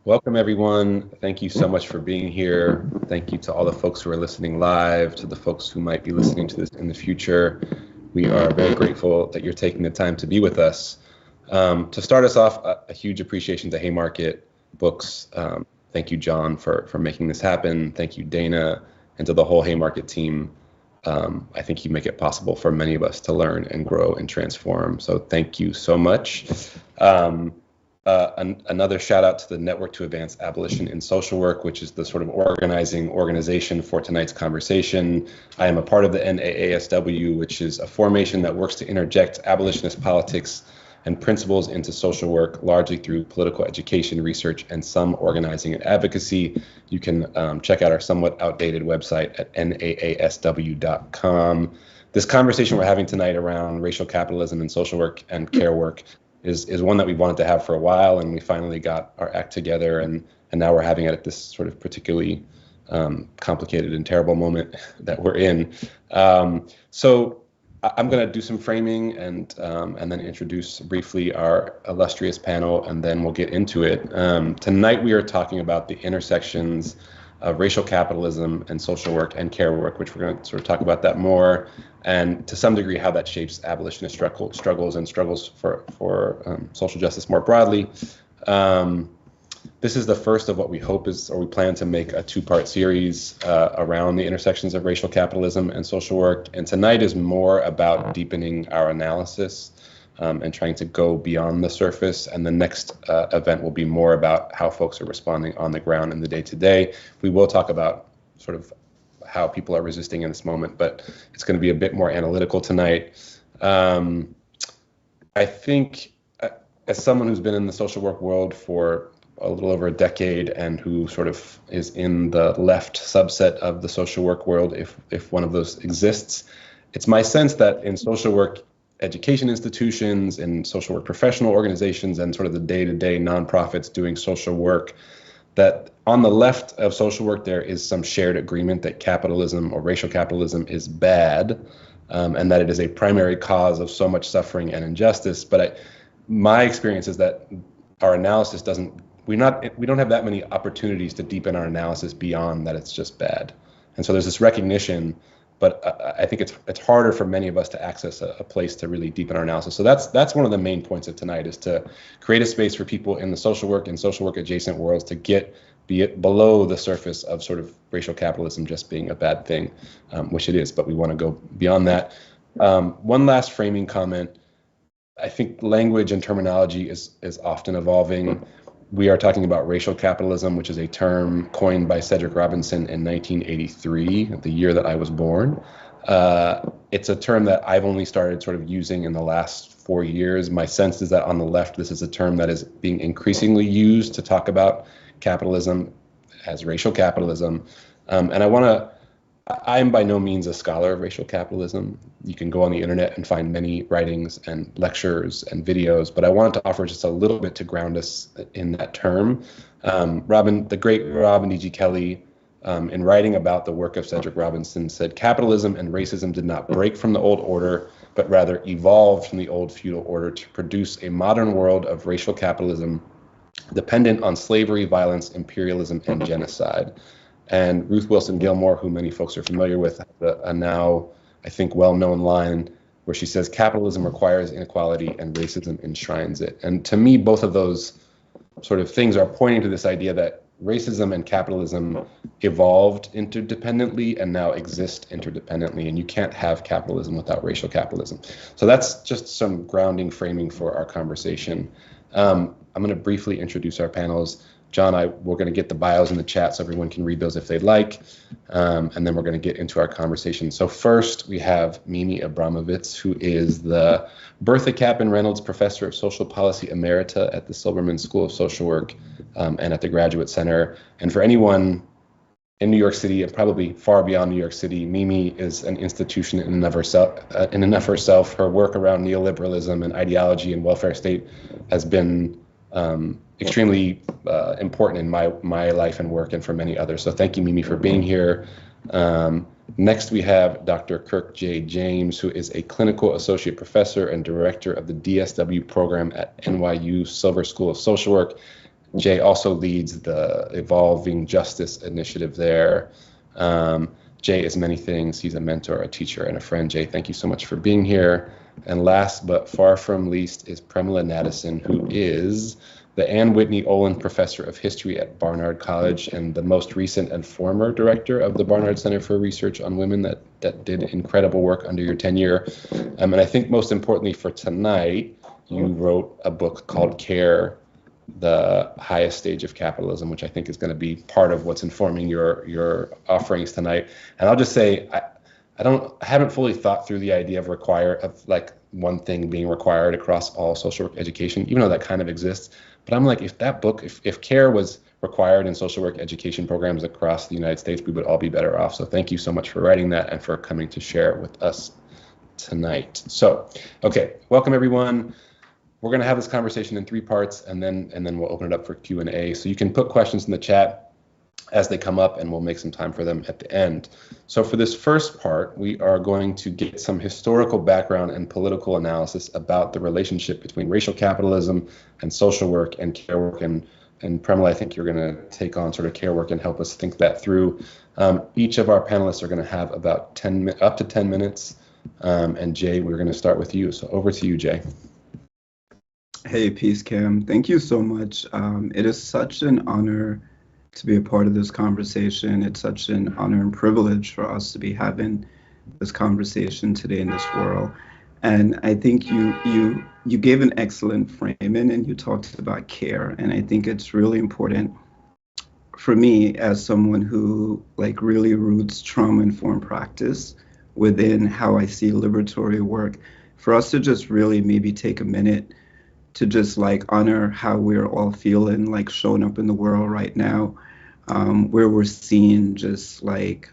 Welcome, everyone. Thank you so much for being here. Thank you to all the folks who are listening live, to the folks who might be listening to this in the future. We are very grateful that you're taking the time to be with us. To start us off, a huge appreciation to Haymarket Books. Thank you, John, for making this happen. Thank you, Dana, and to the whole Haymarket team. I think you make it possible for many of us to learn and grow and transform. So thank you so much. Another shout out to the Network to Advance Abolition in Social Work, which is the sort of organization for tonight's conversation. I am a part of the NAASW, which is a formation that works to interject abolitionist politics and principles into social work, largely through political education, research, and some organizing and advocacy. You can check out our somewhat outdated website at naasw.com. This conversation we're having tonight around racial capitalism and social work and care work is one that we wanted to have for a while, and we finally got our act together, and now we're having it at this sort of particularly complicated and terrible moment that we're in. So I'm going to do some framing and then introduce briefly our illustrious panel, and then we'll get into it. Tonight we are talking about the intersections of racial capitalism and social work and care work, which we're going to sort of talk about that more, and to some degree how that shapes abolitionist struggles and struggles for social justice more broadly. This is the first of what we hope is, or we plan to make a two-part series around the intersections of racial capitalism and social work. And tonight is more about deepening our analysis and trying to go beyond the surface. And the next event will be more about how folks are responding on the ground in the day-to-day. We will talk about sort of how people are resisting in this moment, but it's going to be a bit more analytical tonight. I think as someone who's been in the social work world for a little over a decade and who sort of is in the left subset of the social work world, if one of those exists, it's my sense that in social work education institutions and social work professional organizations and sort of the day-to-day nonprofits doing social work, that on the left of social work there is some shared agreement that capitalism or racial capitalism is bad, and that it is a primary cause of so much suffering and injustice. But my experience is that our analysis we don't have that many opportunities to deepen our analysis beyond that it's just bad. And so there's this recognition, but I think it's harder for many of us to access a place to really deepen our analysis. So that's one of the main points of tonight, is to create a space for people in the social work and social work adjacent worlds to be it below the surface of sort of racial capitalism just being a bad thing, which it is, but we want to go beyond that. One last framing comment. I think language and terminology is often evolving. We are talking about racial capitalism, which is a term coined by Cedric Robinson in 1983, the year that I was born. It's a term that I've only started sort of using in the last 4 years. My sense is that on the left, this is a term that is being increasingly used to talk about capitalism as racial capitalism. And I am by no means a scholar of racial capitalism. You can go on the internet and find many writings and lectures and videos, but I wanted to offer just a little bit to ground us in that term. The great Robin D.G. Kelley, in writing about the work of Cedric Robinson, said capitalism and racism did not break from the old order, but rather evolved from the old feudal order to produce a modern world of racial capitalism dependent on slavery, violence, imperialism, and genocide. And Ruth Wilson Gilmore, who many folks are familiar with, has a now, I think, well-known line where she says, capitalism requires inequality and racism enshrines it. And to me, both of those sort of things are pointing to this idea that racism and capitalism evolved interdependently and now exist interdependently, and you can't have capitalism without racial capitalism. So that's just some grounding framing for our conversation. I'm going to briefly introduce our panels. John, we're going to get the bios in the chat so everyone can read those if they'd like, and then we're going to get into our conversation. So first, we have Mimi Abramovitz, who is the Bertha, Capen, Reynolds Professor of Social Policy Emerita at the Silberman School of Social Work and at the Graduate Center. And for anyone in New York City, and probably far beyond New York City, Mimi is an institution in and of herself. Her work around neoliberalism and ideology and welfare state has been extremely important in my life and work, and for many others. So thank you, Mimi, for being here. Next, we have Dr. Kirk J. James, who is a clinical associate professor and director of the DSW program at NYU Silver School of Social Work, Jay also leads the Evolving Justice Initiative there. Jay is many things. He's a mentor, a teacher, and a friend. Jay, thank you so much for being here. And last but far from least is Premila Nadesan, who is the Ann Whitney Olin Professor of History at Barnard College and the most recent and former director of the Barnard Center for Research on Women that did incredible work under your tenure. And I think most importantly for tonight, you wrote a book called Care, the Highest Stage of Capitalism, which I think is going to be part of what's informing your offerings tonight. And I'll just say, I haven't fully thought through the idea of like one thing being required across all social work education, even though that kind of exists. But I'm like, if Care was required in social work education programs across the United States, we would all be better off. So thank you so much for writing that and for coming to share it with us tonight. So, okay, welcome everyone. We're going to have this conversation in 3 parts, and then we'll open it up for Q&A. So you can put questions in the chat as they come up, and we'll make some time for them at the end. So for this first part, we are going to get some historical background and political analysis about the relationship between racial capitalism and social work and care work. And Premila, I think you're going to take on sort of care work and help us think that through. Each of our panelists are going to have about up to 10 minutes. And Jay, we're going to start with you. So over to you, Jay. Hey, peace, Cam. Thank you so much. It is such an honor to be a part of this conversation. It's such an honor and privilege for us to be having this conversation today in this world. And I think you gave an excellent framing, and you talked about care. And I think it's really important for me, as someone who like really roots trauma-informed practice within how I see liberatory work, for us to just really maybe take a minute to just like honor how we're all feeling, like showing up in the world right now, where we're seeing just like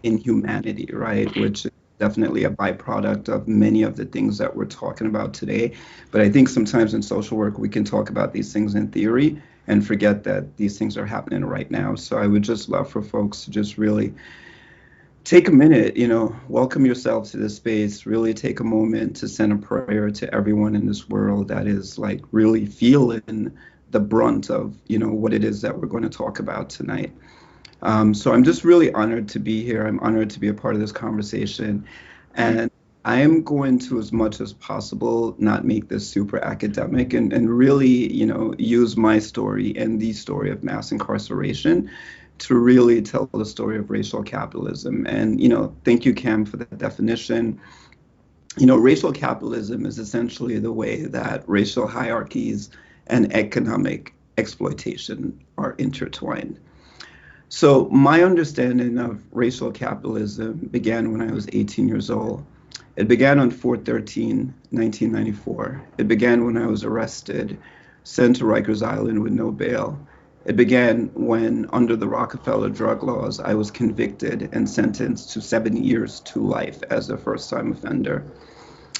inhumanity, right? Which is definitely a byproduct of many of the things that we're talking about today. But I think sometimes in social work, we can talk about these things in theory and forget that these things are happening right now. So I would just love for folks to just really take a minute, welcome yourself to this space, really take a moment to send a prayer to everyone in this world that is like really feeling the brunt of, what it is that we're going to talk about tonight. So I'm just really honored to be here. I'm honored to be a part of this conversation. And I am going to, as much as possible, not make this super academic and really, use my story and the story of mass incarceration to really tell the story of racial capitalism. And, thank you, Cam, for that definition. Racial capitalism is essentially the way that racial hierarchies and economic exploitation are intertwined. So my understanding of racial capitalism began when I was 18 years old. It began on 4/13/1994. It began when I was arrested, sent to Rikers Island with no bail. It began when, under the Rockefeller drug laws, I was convicted and sentenced to 7 years to life as a first-time offender.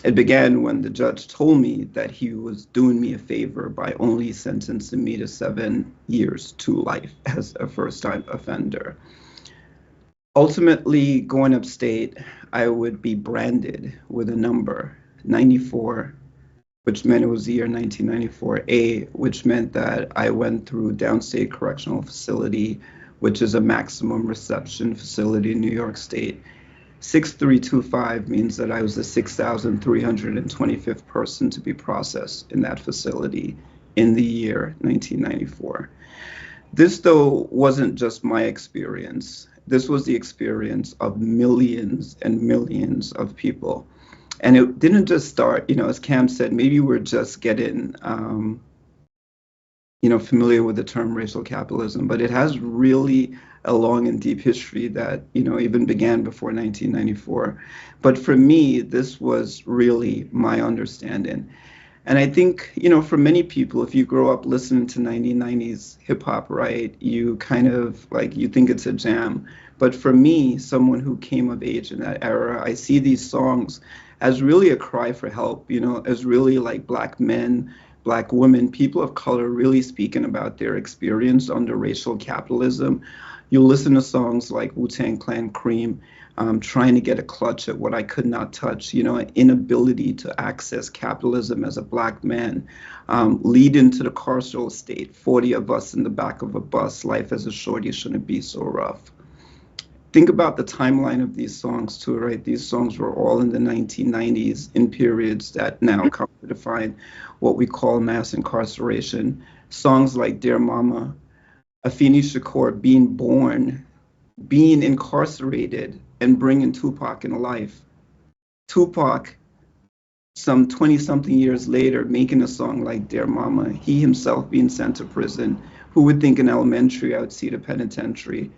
It began when the judge told me that he was doing me a favor by only sentencing me to 7 years to life as a first-time offender. Ultimately, going upstate, I would be branded with a number, 94, which meant it was the year 1994A, which meant that I went through Downstate Correctional Facility, which is a maximum reception facility in New York State. 6325 means that I was the 6,325th person to be processed in that facility in the year 1994. This, though, wasn't just my experience. This was the experience of millions and millions of people. And it didn't just start, as Cam said, maybe we're just getting, familiar with the term racial capitalism, but it has really a long and deep history that, even began before 1994. But for me, this was really my understanding. And I think, for many people, if you grow up listening to 1990s hip hop, right, you kind of you think it's a jam. But for me, someone who came of age in that era, I see these songs as really a cry for help, as really like Black men, Black women, people of color really speaking about their experience under racial capitalism. You listen to songs like Wu-Tang Clan, Cream, trying to get a clutch at what I could not touch, an inability to access capitalism as a Black man, lead into the carceral state, 40 of us in the back of a bus, life as a shorty shouldn't be so rough. Think about the timeline of these songs too, right? These songs were all in the 1990s in periods that now come to define what we call mass incarceration. Songs like Dear Mama, Afeni Shakur being born, being incarcerated, and bringing Tupac into life. Tupac, some 20-something years later, making a song like Dear Mama, he himself being sent to prison. Who would think in elementary I would see the penitentiary?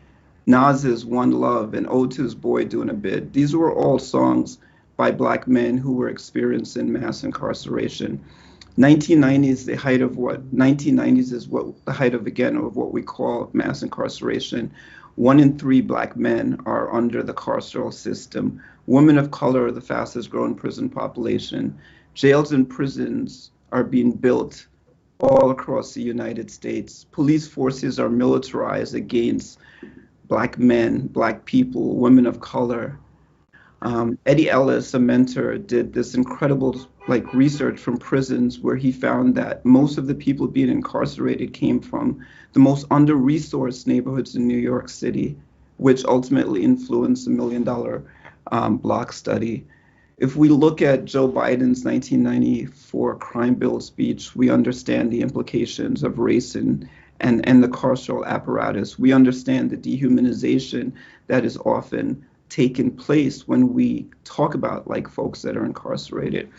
Nas's One Love and Ode to His Boy doing a bit. These were all songs by Black men who were experiencing mass incarceration. 1990s, the height of what? 1990s is what the height of, again, of what we call mass incarceration. 1 in 3 Black men are under the carceral system. Women of color are the fastest growing prison population. Jails and prisons are being built all across the United States. Police forces are militarized against Black men, Black people, women of color. Eddie Ellis, a mentor, did this incredible research from prisons where he found that most of the people being incarcerated came from the most under-resourced neighborhoods in New York City, which ultimately influenced the $1 Million Block study. If we look at Joe Biden's 1994 crime bill speech, we understand the implications of race and the carceral apparatus. We understand the dehumanization that is often taken place when we talk about folks that are incarcerated.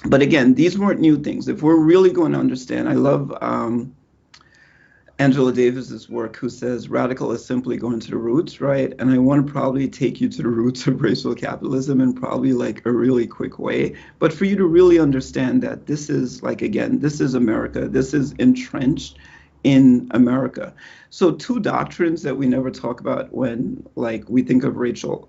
But again, these weren't new things. If we're really going to understand, I love Angela Davis's work, who says radical is simply going to the roots, right? And I want to probably take you to the roots of racial capitalism in probably a really quick way. But for you to really understand that this is this is America. This is entrenched in America. So 2 doctrines that we never talk about when we think of racial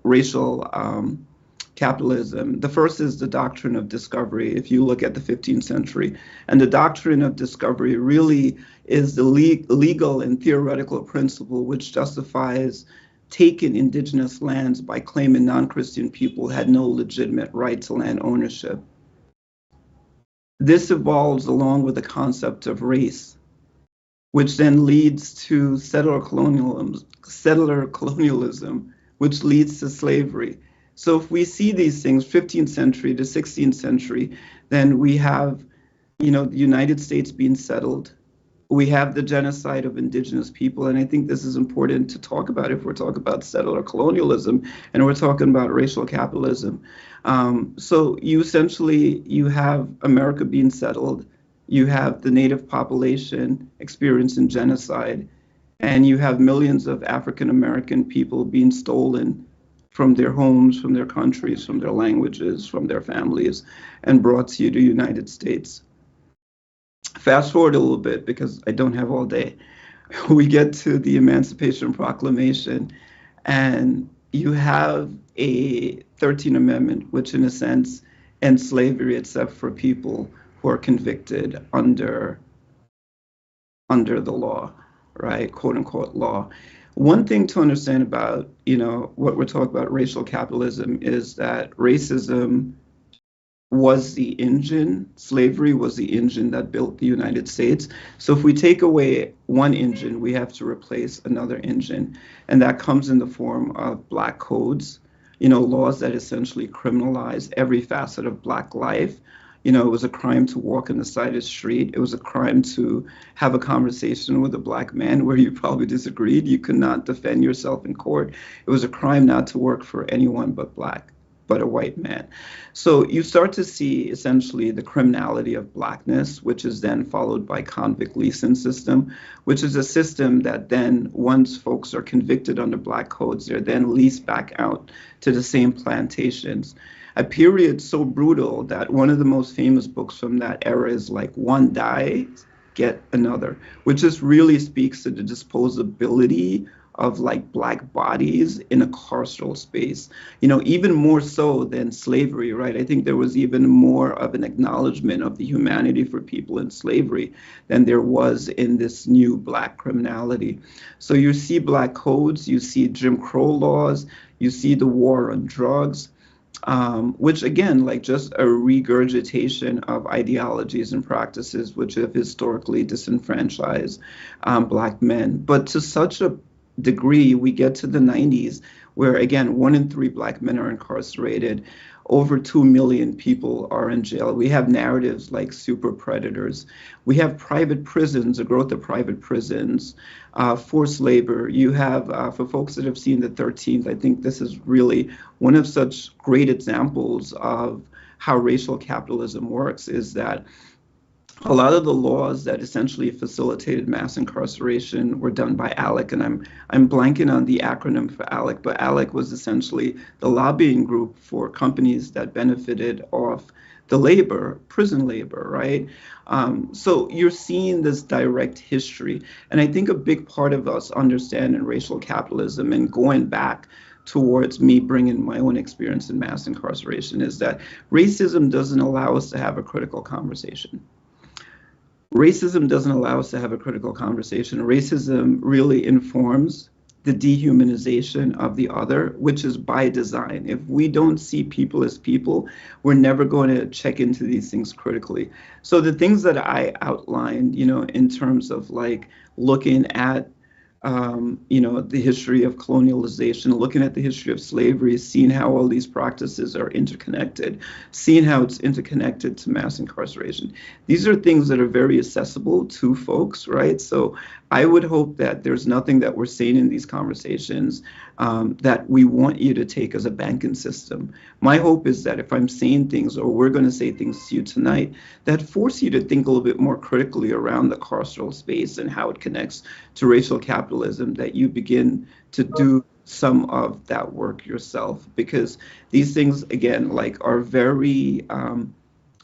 capitalism. The first is the doctrine of discovery, if you look at the 15th century. And the doctrine of discovery really is the legal and theoretical principle which justifies taking indigenous lands by claiming non-Christian people had no legitimate right to land ownership. This evolves along with the concept of race, which then leads to settler colonialism, which leads to slavery. So if we see these things, 15th century to 16th century, then we have, the United States being settled. We have the genocide of indigenous people. And I think this is important to talk about if we're talking about settler colonialism and we're talking about racial capitalism. So you have America being settled. You have the native population experiencing genocide, and you have millions of African American people being stolen from their homes, from their countries, from their languages, from their families, and brought to the United States. Fast forward a little bit, because I don't have all day. We get to the Emancipation Proclamation, and you have a 13th Amendment, which in a sense ends slavery except for people who are convicted under the law, right? Quote unquote law. One thing to understand about, what we're talking about racial capitalism is that racism was the engine, slavery was the engine that built the United States. So if we take away one engine, we have to replace another engine. And that comes in the form of Black codes, laws that essentially criminalize every facet of Black life. It was a crime to walk on the side of the street. It was a crime to have a conversation with a Black man where you probably disagreed. You could not defend yourself in court. It was a crime not to work for anyone but a white man. So you start to see essentially the criminality of Blackness, which is then followed by convict leasing system, which is a system that then once folks are convicted under Black codes, they're then leased back out to the same plantations. A period so brutal that one of the most famous books from that era is One Dies, Get Another, which just really speaks to the disposability of like Black bodies in a carceral space, you know, even more so than slavery, right? I think there was even more of an acknowledgement of the humanity for people in slavery than there was in this new Black criminality. So you see Black codes, you see Jim Crow laws, you see the war on drugs, which again, like just a regurgitation of ideologies and practices which have historically disenfranchised Black men. But to such a degree, we get to the 90s, where again, 1 in 3 Black men are incarcerated. Over 2 million people are in jail. We have narratives like super predators. We have private prisons, a growth of private prisons, forced labor. You have, for folks that have seen the 13th, I think this is really one of such great examples of how racial capitalism works, is that a lot of the laws that essentially facilitated mass incarceration were done by ALEC, and I'm blanking on the acronym for ALEC, but ALEC was essentially the lobbying group for companies that benefited off the labor, prison labor, right? So you're seeing this direct history, and I think a big part of us understanding racial capitalism and going back towards me bringing my own experience in mass incarceration is that racism doesn't allow us to have a critical conversation. Racism doesn't allow us to have a critical conversation. Racism really informs the dehumanization of the other, which is by design. If we don't see people as people, we're never going to check into these things critically. So the things that I outlined, you know, in terms of like looking at you know, the history of colonialization, looking at the history of slavery, seeing how all these practices are interconnected, seeing how it's interconnected to mass incarceration. These are things that are very accessible to folks, right? So I would hope that there's nothing that we're saying in these conversations that we want you to take as a banking system. My hope is that if I'm saying things, or we're going to say things to you tonight, that force you to think a little bit more critically around the carceral space and how it connects to racial capitalism, that you begin to do some of that work yourself, because these things, again, like are very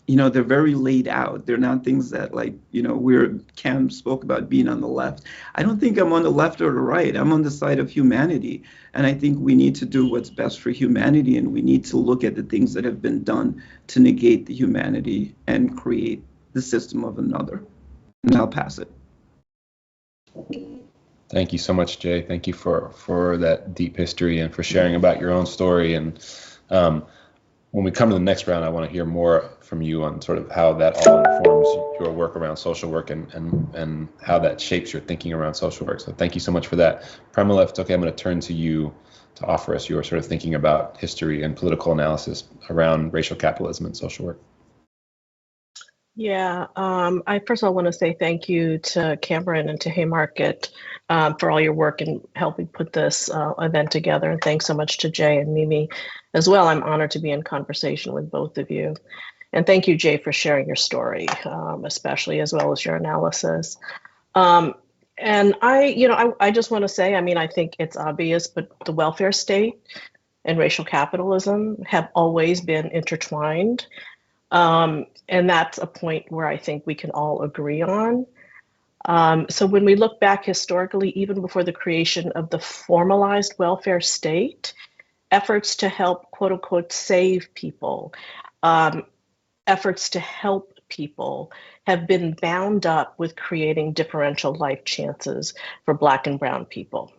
you know, they're very laid out. They're not things that, like, you know, Cam spoke about being on the left. I don't think I'm on the left or the right. I'm on the side of humanity. And I think we need to do what's best for humanity, and we need to look at the things that have been done to negate the humanity and create the system of another. And I'll pass it. Thank you so much, Jay. Thank you for that deep history and for sharing about your own story. And when we come to the next round, I want to hear more from you on sort of how that all informs your work around social work and how that shapes your thinking around social work. So thank you so much for that. Pramila, if it's okay, I'm going to turn to you to offer us your sort of thinking about history and political analysis around racial capitalism and social work. Yeah, I first of all want to say thank you to Cameron and to Haymarket for all your work in helping put this event together. And thanks so much to Jay and Mimi as well. I'm honored to be in conversation with both of you. And thank you, Jay, for sharing your story, especially as well as your analysis. And I just want to say, I mean, I think it's obvious, but the welfare state and racial capitalism have always been intertwined. And that's a point where I think we can all agree on. So when we look back historically, even before the creation of the formalized welfare state, efforts to help, quote unquote, save people, efforts to help people have been bound up with creating differential life chances for Black and Brown people.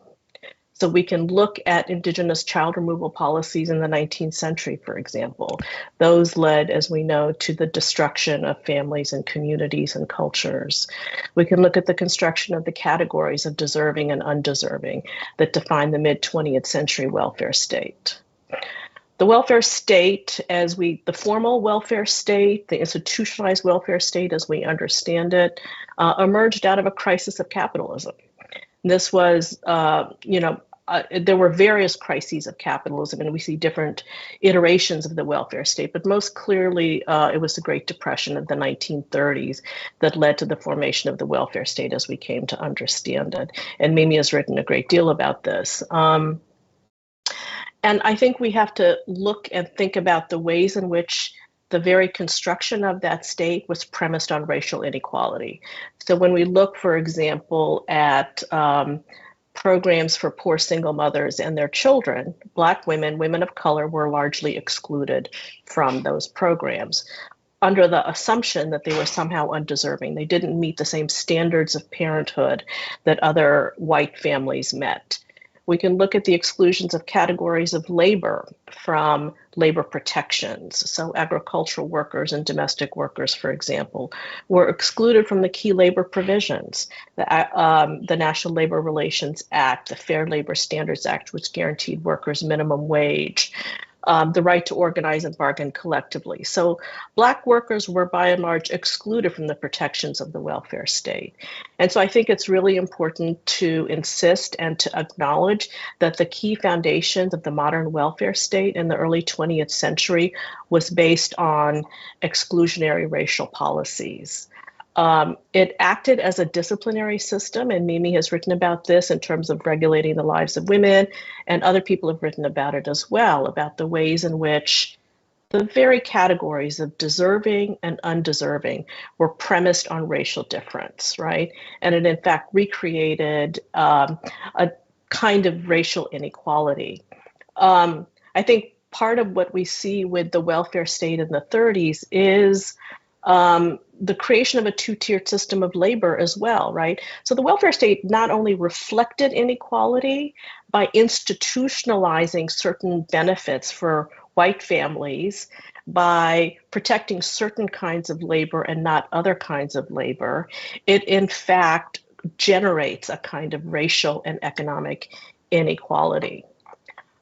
So we can look at Indigenous child removal policies in the 19th century, for example. Those led, as we know, to the destruction of families and communities and cultures. We can look at the construction of the categories of deserving and undeserving that define the mid-20th century welfare state. The welfare state, the formal welfare state, the institutionalized welfare state as we understand it, emerged out of a crisis of capitalism. This was, there were various crises of capitalism, and we see different iterations of the welfare state, but most clearly it was the Great Depression of the 1930s that led to the formation of the welfare state as we came to understand it. And Mimi has written a great deal about this. And I think we have to look and think about the ways in which the very construction of that state was premised on racial inequality. So when we look, for example, at programs for poor single mothers and their children, Black women, women of color, were largely excluded from those programs under the assumption that they were somehow undeserving. They didn't meet the same standards of parenthood that other white families met. We can look at the exclusions of categories of labor from labor protections. So agricultural workers and domestic workers, for example, were excluded from the key labor provisions. The National Labor Relations Act, the Fair Labor Standards Act, which guaranteed workers minimum wage, the right to organize and bargain collectively. So Black workers were by and large excluded from the protections of the welfare state. And so I think it's really important to insist and to acknowledge that the key foundations of the modern welfare state in the early 20th century was based on exclusionary racial policies. It acted as a disciplinary system, and Mimi has written about this in terms of regulating the lives of women, and other people have written about it as well, about the ways in which the very categories of deserving and undeserving were premised on racial difference, right? And it in fact recreated a kind of racial inequality. I think part of what we see with the welfare state in the 30s is the creation of a two-tiered system of labor as well, right? So the welfare state not only reflected inequality by institutionalizing certain benefits for white families, by protecting certain kinds of labor and not other kinds of labor, it in fact generates a kind of racial and economic inequality.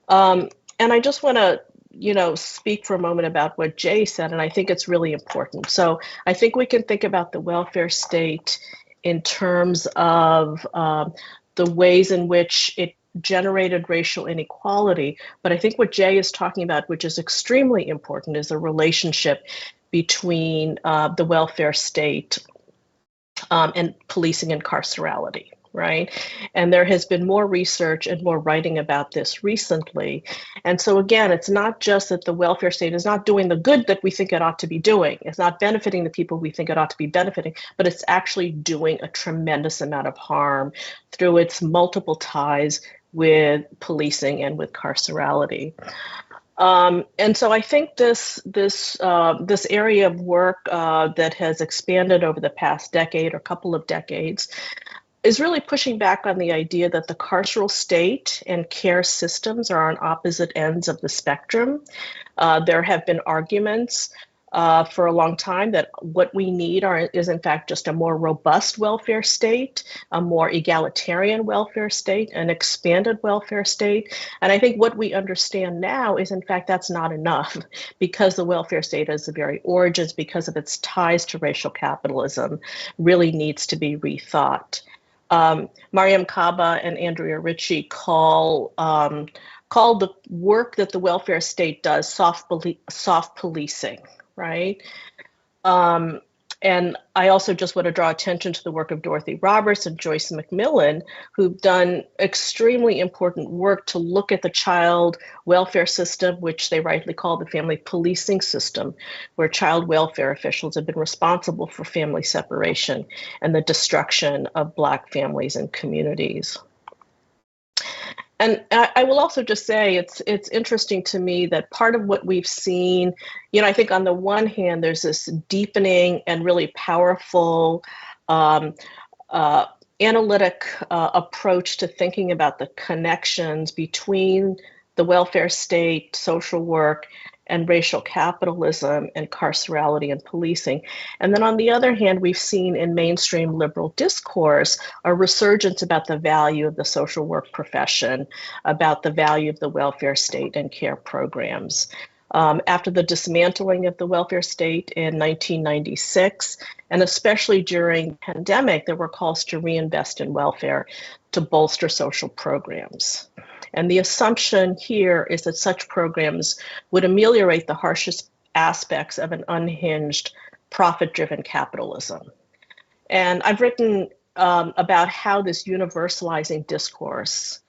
And I just want to speak for a moment about what Jay said, and I think it's really important. So I think we can think about the welfare state in terms of the ways in which it generated racial inequality. But I think what Jay is talking about, which is extremely important, is the relationship between the welfare state and policing and carcerality. Right? And there has been more research and more writing about this recently. And so again, it's not just that the welfare state is not doing the good that we think it ought to be doing. It's not benefiting the people we think it ought to be benefiting, but it's actually doing a tremendous amount of harm through its multiple ties with policing and with carcerality. And so I think this area of work that has expanded over the past decade or couple of decades is really pushing back on the idea that the carceral state and care systems are on opposite ends of the spectrum. There have been arguments for a long time that what we need is in fact just a more robust welfare state, a more egalitarian welfare state, an expanded welfare state. And I think what we understand now is in fact that's not enough, because the welfare state as the very origins, because of its ties to racial capitalism, really needs to be rethought. Mariam Kaba and Andrea Ritchie call the work that the welfare state does soft policing, right? And I also just want to draw attention to the work of Dorothy Roberts and Joyce McMillan, who've done extremely important work to look at the child welfare system, which they rightly call the family policing system, where child welfare officials have been responsible for family separation and the destruction of Black families and communities. And I will also just say it's interesting to me that part of what we've seen, I think on the one hand, there's this deepening and really powerful analytic approach to thinking about the connections between the welfare state, social work, and racial capitalism and carcerality and policing. And then on the other hand, we've seen in mainstream liberal discourse a resurgence about the value of the social work profession, about the value of the welfare state and care programs. After the dismantling of the welfare state in 1996, and especially during the pandemic, there were calls to reinvest in welfare to bolster social programs. And the assumption here is that such programs would ameliorate the harshest aspects of an unhinged, profit-driven capitalism. And I've written about how this universalizing discourse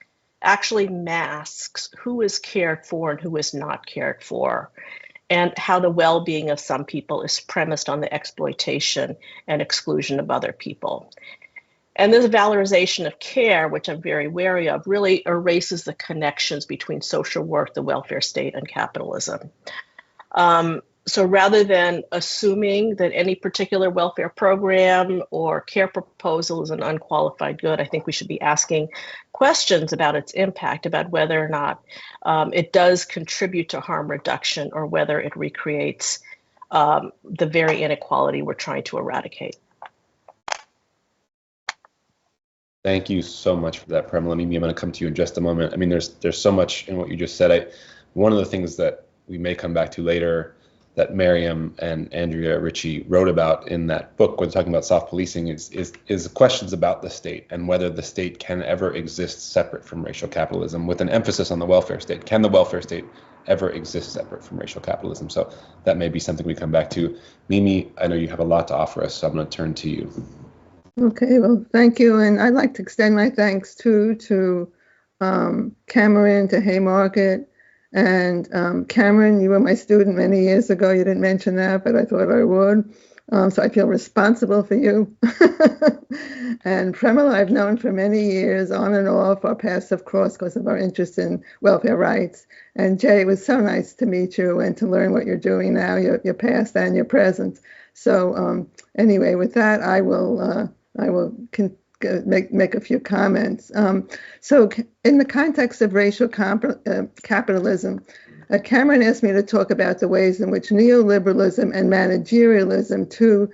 actually masks who is cared for and who is not cared for, and how the well-being of some people is premised on the exploitation and exclusion of other people. And this valorization of care, which I'm very wary of, really erases the connections between social work, the welfare state, and capitalism. So rather than assuming that any particular welfare program or care proposal is an unqualified good, I think we should be asking questions about its impact, about whether or not it does contribute to harm reduction or whether it recreates the very inequality we're trying to eradicate. Thank you so much for that, Premila. Mimi, I'm going to come to you in just a moment. I mean, there's so much in what you just said. One of the things that we may come back to later that Miriam and Andrea Ritchie wrote about in that book when talking about soft policing is questions about the state and whether the state can ever exist separate from racial capitalism, with an emphasis on the welfare state. Can the welfare state ever exist separate from racial capitalism? So that may be something we come back to. Mimi, I know you have a lot to offer us, so I'm going to turn to you. Okay, well, thank you. And I'd like to extend my thanks too to Cameron, to Haymarket. And Cameron, you were my student many years ago. You didn't mention that, but I thought I would. So I feel responsible for you. And Premila, I've known for many years, on and off, our paths have crossed because of our interest in welfare rights. And Jay, it was so nice to meet you and to learn what you're doing now, your past and your present. So anyway, with that, I will make a few comments. So in the context of racial capitalism, Cameron asked me to talk about the ways in which neoliberalism and managerialism, two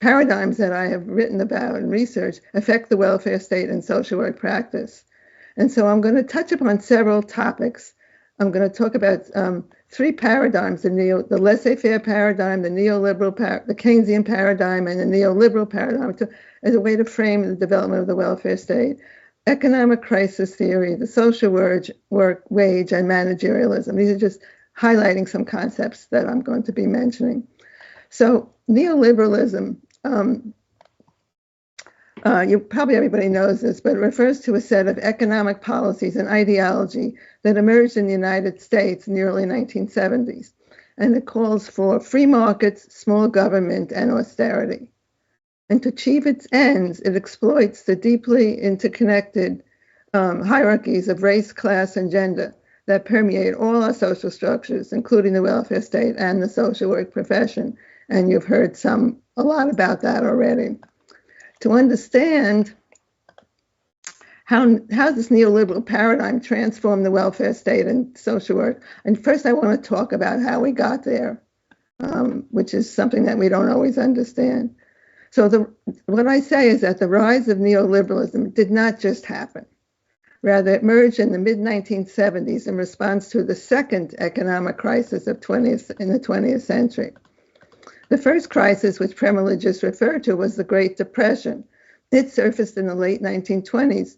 paradigms that I have written about and researched, affect the welfare state and social work practice. And so I'm going to touch upon several topics. I'm going to talk about three paradigms: the laissez-faire paradigm, the neoliberal, the Keynesian paradigm, and the neoliberal paradigm, as a way to frame the development of the welfare state, economic crisis theory, the social work wage, and managerialism. These are just highlighting some concepts that I'm going to be mentioning. So neoliberalism, probably everybody knows this, but it refers to a set of economic policies and ideology that emerged in the United States in the early 1970s. And it calls for free markets, small government, and austerity. And to achieve its ends, it exploits the deeply interconnected hierarchies of race, class, and gender that permeate all our social structures, including the welfare state and the social work profession. And you've heard a lot about that already. To understand how this neoliberal paradigm transformed the welfare state and social work, and first I want to talk about how we got there, which is something that we don't always understand. So what I say is that the rise of neoliberalism did not just happen. Rather, it emerged in the mid-1970s in response to the second economic crisis in the 20th century. The first crisis, which Premila just referred to, was the Great Depression. It surfaced in the late 1920s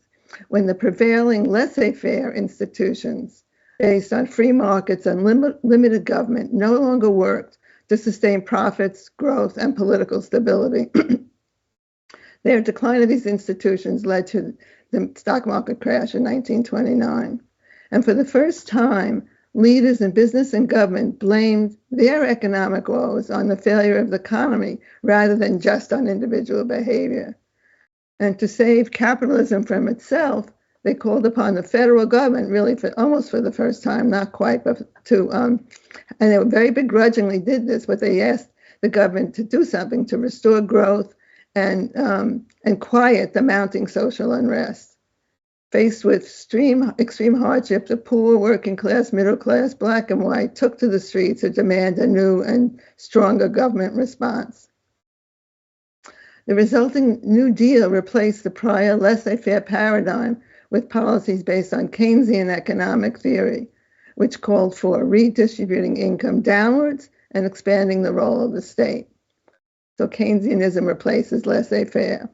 when the prevailing laissez-faire institutions based on free markets and limited government no longer worked to sustain profits, growth, and political stability. Their decline of these institutions led to the stock market crash in 1929. And for the first time, leaders in business and government blamed their economic woes on the failure of the economy rather than just on individual behavior. And to save capitalism from itself, they called upon the federal government, really almost for the first time, not quite, but and they very begrudgingly did this, but they asked the government to do something to restore growth and quiet the mounting social unrest. Faced with extreme hardship, the poor, working class, middle class, black and white, took to the streets to demand a new and stronger government response. The resulting New Deal replaced the prior laissez-faire paradigm with policies based on Keynesian economic theory, which called for redistributing income downwards and expanding the role of the state. So Keynesianism replaces laissez-faire.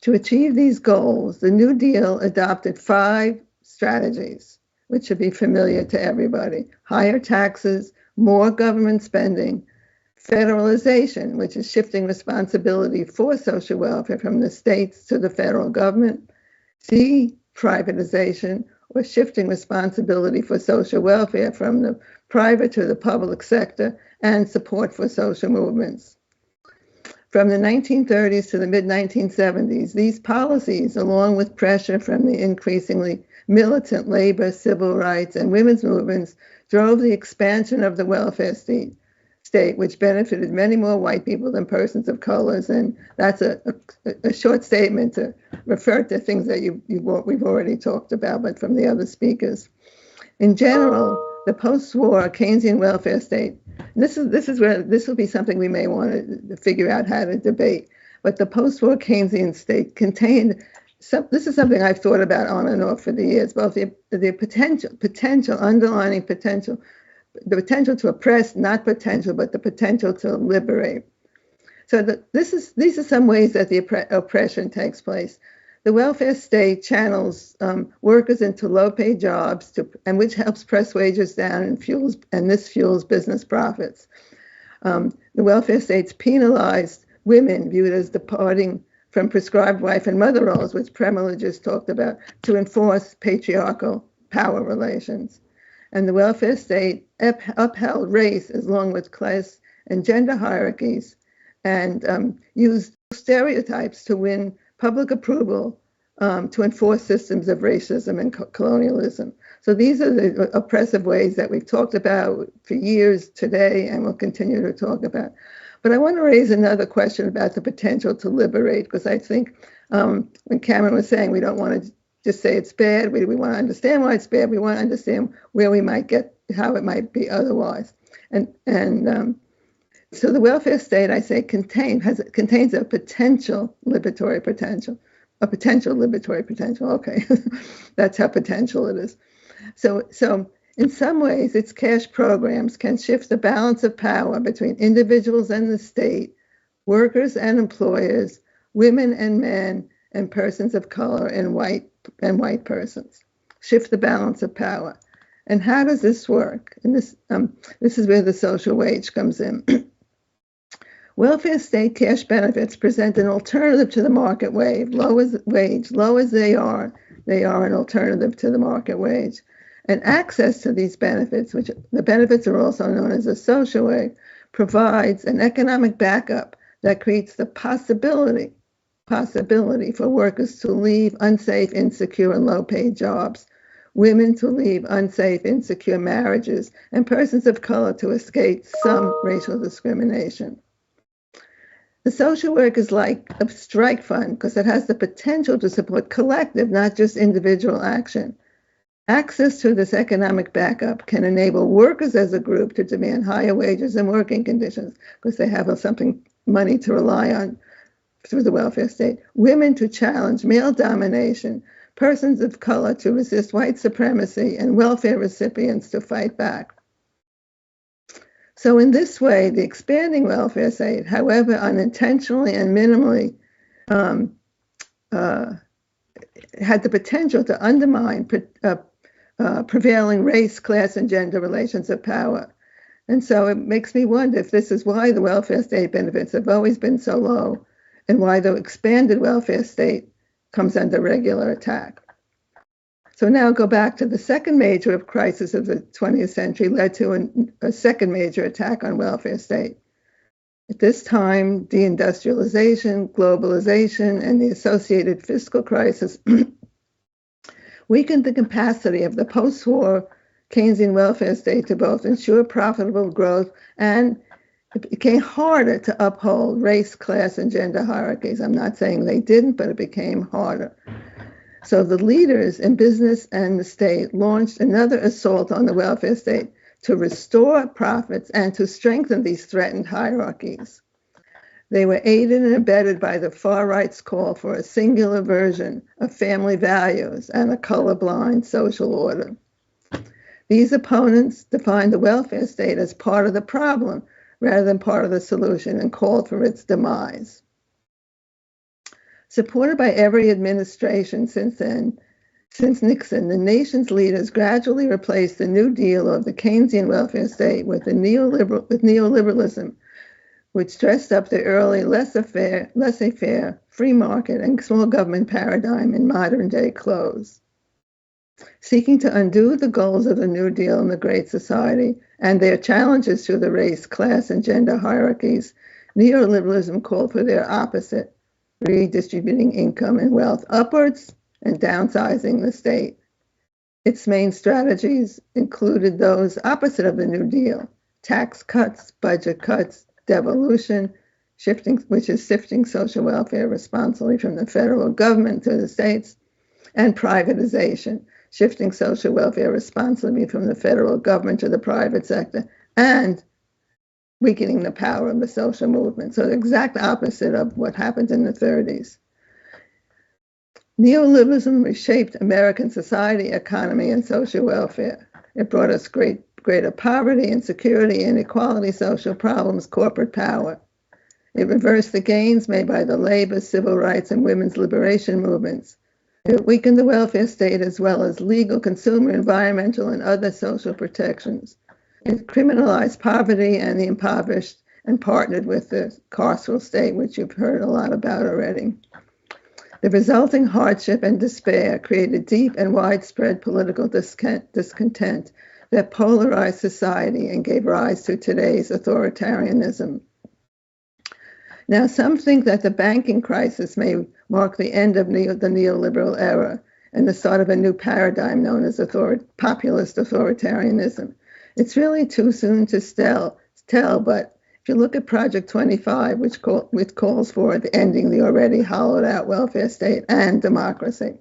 To achieve these goals, the New Deal adopted 5 strategies, which should be familiar to everybody: higher taxes, more government spending, federalization, which is shifting responsibility for social welfare from the states to the federal government, privatization, or shifting responsibility for social welfare from the private to the public sector, and support for social movements. From the 1930s to the mid-1970s, these policies, along with pressure from the increasingly militant labor, civil rights, and women's movements, drove the expansion of the welfare state, which benefited many more white people than persons of colors. And that's a short statement to refer to things that we've already talked about, but from the other speakers. In general, the post-war Keynesian welfare state, this will be something we may want to figure out how to debate, but the post-war Keynesian state contained, this is something I've thought about on and off for the years, both the underlying potential, the potential to oppress, not potential, but the potential to liberate. So these are some ways that the oppression takes place. The welfare state channels workers into low-paid jobs, and which helps press wages down and this fuels business profits. The welfare states penalized women viewed as departing from prescribed wife and mother roles, which Premila just talked about, to enforce patriarchal power relations. And the welfare state upheld race along with class and gender hierarchies, and used stereotypes to win public approval to enforce systems of racism and colonialism. So these are the oppressive ways that we've talked about for years today and will continue to talk about. But I want to raise another question about the potential to liberate, because I think when Cameron was saying we don't want to just say it's bad, we want to understand why it's bad, we want to understand where we might get, how it might be otherwise. So the welfare state, I say, contains a potential liberatory potential. Okay, that's how potential it is. So in some ways, its cash programs can shift the balance of power between individuals and the state, workers and employers, women and men, and persons of color and white persons. Shift the balance of power. And how does this work? And this is where the social wage comes in. Welfare state cash benefits present an alternative to the market wage. Low as they are an alternative to the market wage. And access to these benefits, which the benefits are also known as a social wage, provides an economic backup that creates the possibility for workers to leave unsafe, insecure, and low-paid jobs, women to leave unsafe, insecure marriages, and persons of color to escape some racial discrimination. The social work is like a strike fund because it has the potential to support collective, not just individual action. Access to this economic backup can enable workers as a group to demand higher wages and working conditions because they have money to rely on through the welfare state. Women to challenge male domination, persons of color to resist white supremacy, and welfare recipients to fight back. So in this way, the expanding welfare state, however unintentionally and minimally, had the potential to undermine prevailing race, class, and gender relations of power. And so it makes me wonder if this is why the welfare state benefits have always been so low and why the expanded welfare state comes under regular attack. So now go back to the second major crisis of the 20th century led to a second major attack on welfare state. At this time, deindustrialization, globalization, and the associated fiscal crisis weakened the capacity of the post-war Keynesian welfare state to both ensure profitable growth, and it became harder to uphold race, class, and gender hierarchies. I'm not saying they didn't, but it became harder. So the leaders in business and the state launched another assault on the welfare state to restore profits and to strengthen these threatened hierarchies. They were aided and abetted by the far right's call for a singular version of family values and a colorblind social order. These opponents defined the welfare state as part of the problem rather than part of the solution and called for its demise. Supported by every administration since Nixon, the nation's leaders gradually replaced the New Deal of the Keynesian welfare state with neoliberalism, which dressed up the early laissez-faire free market and small government paradigm in modern-day clothes. Seeking to undo the goals of the New Deal and the Great Society and their challenges to the race, class, and gender hierarchies, Neoliberalism called for their opposite, redistributing income and wealth upwards and downsizing the state. Its main strategies included those opposite of the New Deal: tax cuts, budget cuts, devolution, which is shifting social welfare responsibly from the federal government to the states, and privatization, shifting social welfare responsibly from the federal government to the private sector, and weakening the power of the social movement. So the exact opposite of what happened in the 30s. Neoliberalism reshaped American society, economy, and social welfare. It brought us greater poverty, insecurity, inequality, social problems, corporate power. It reversed the gains made by the labor, civil rights, and women's liberation movements. It weakened the welfare state as well as legal, consumer, environmental, and other social protections. It criminalized poverty and the impoverished and partnered with the carceral state, which you've heard a lot about already. The resulting hardship and despair created deep and widespread political discontent that polarized society and gave rise to today's authoritarianism. Now, some think that the banking crisis may mark the end of the neoliberal era and the start of a new paradigm known as populist authoritarianism. It's really too soon to tell, but if you look at Project 25, which calls for the ending the already hollowed out welfare state and democracy.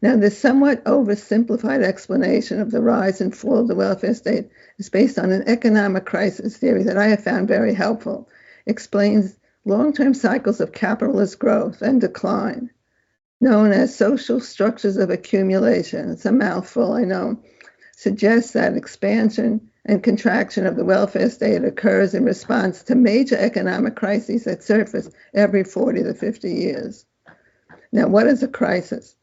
Now, this somewhat oversimplified explanation of the rise and fall of the welfare state is based on an economic crisis theory that I have found very helpful. It explains long-term cycles of capitalist growth and decline, known as social structures of accumulation. It's a mouthful, I know. Suggests that expansion and contraction of the welfare state occurs in response to major economic crises that surface every 40 to 50 years. Now, what is a crisis?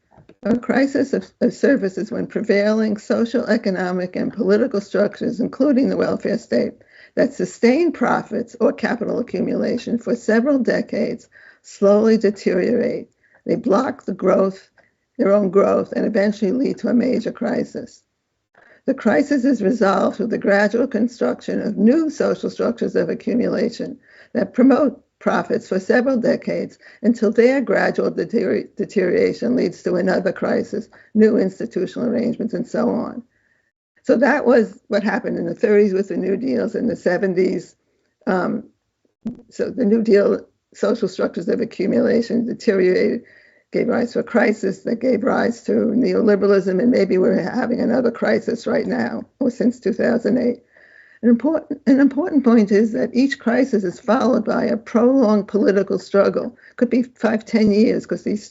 A crisis of surfaces when prevailing social, economic, and political structures, including the welfare state, that sustain profits or capital accumulation for several decades, slowly deteriorate. They block their own growth, and eventually lead to a major crisis. The crisis is resolved through the gradual construction of new social structures of accumulation that promote profits for several decades until their gradual deterioration leads to another crisis, new institutional arrangements, and so on. So that was what happened in the 30s with the New Deals, in the 70s. So the New Deal social structures of accumulation deteriorated, gave rise to a crisis that gave rise to neoliberalism, and maybe we're having another crisis right now, or since 2008. An important point is that each crisis is followed by a prolonged political struggle. Could be 5-10 years, because these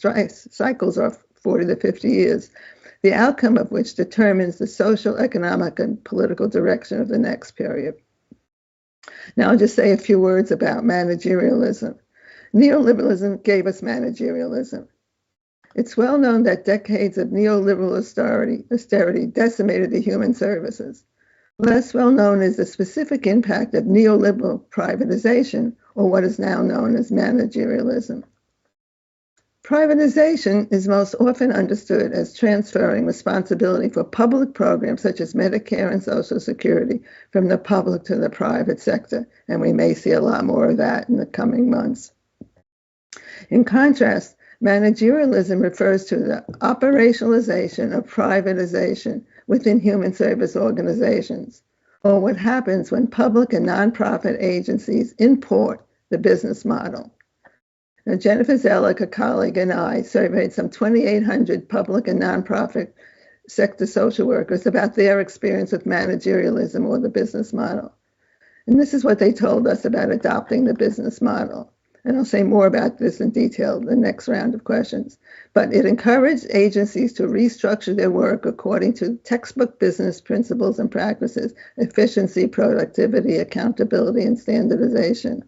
cycles are 40 to 50 years, the outcome of which determines the social, economic, and political direction of the next period. Now I'll just say a few words about managerialism. Neoliberalism gave us managerialism. It's well known that decades of neoliberal austerity decimated the human services. Less well known is the specific impact of neoliberal privatization, or what is now known as managerialism. Privatization is most often understood as transferring responsibility for public programs such as Medicare and Social Security from the public to the private sector, and we may see a lot more of that in the coming months. In contrast, managerialism refers to the operationalization of privatization within human service organizations, or what happens when public and nonprofit agencies import the business model. Now, Jennifer Zellick, a colleague, and I surveyed some 2,800 public and nonprofit sector social workers about their experience with managerialism, or the business model. And this is what they told us about adopting the business model. And I'll say more about this in detail in the next round of questions. But it encouraged agencies to restructure their work according to textbook business principles and practices: efficiency, productivity, accountability, and standardization.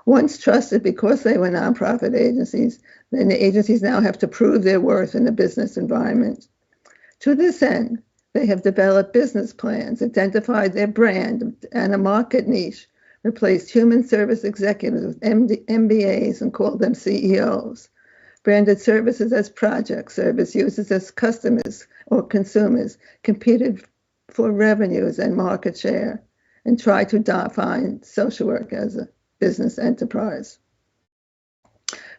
Once trusted because they were nonprofit agencies, then the agencies now have to prove their worth in the business environment. To this end, they have developed business plans, identified their brand and a market niche, replaced human service executives with MBAs and called them CEOs, branded services as projects, service users as customers or consumers, competed for revenues and market share, and tried to define social work as a business enterprise.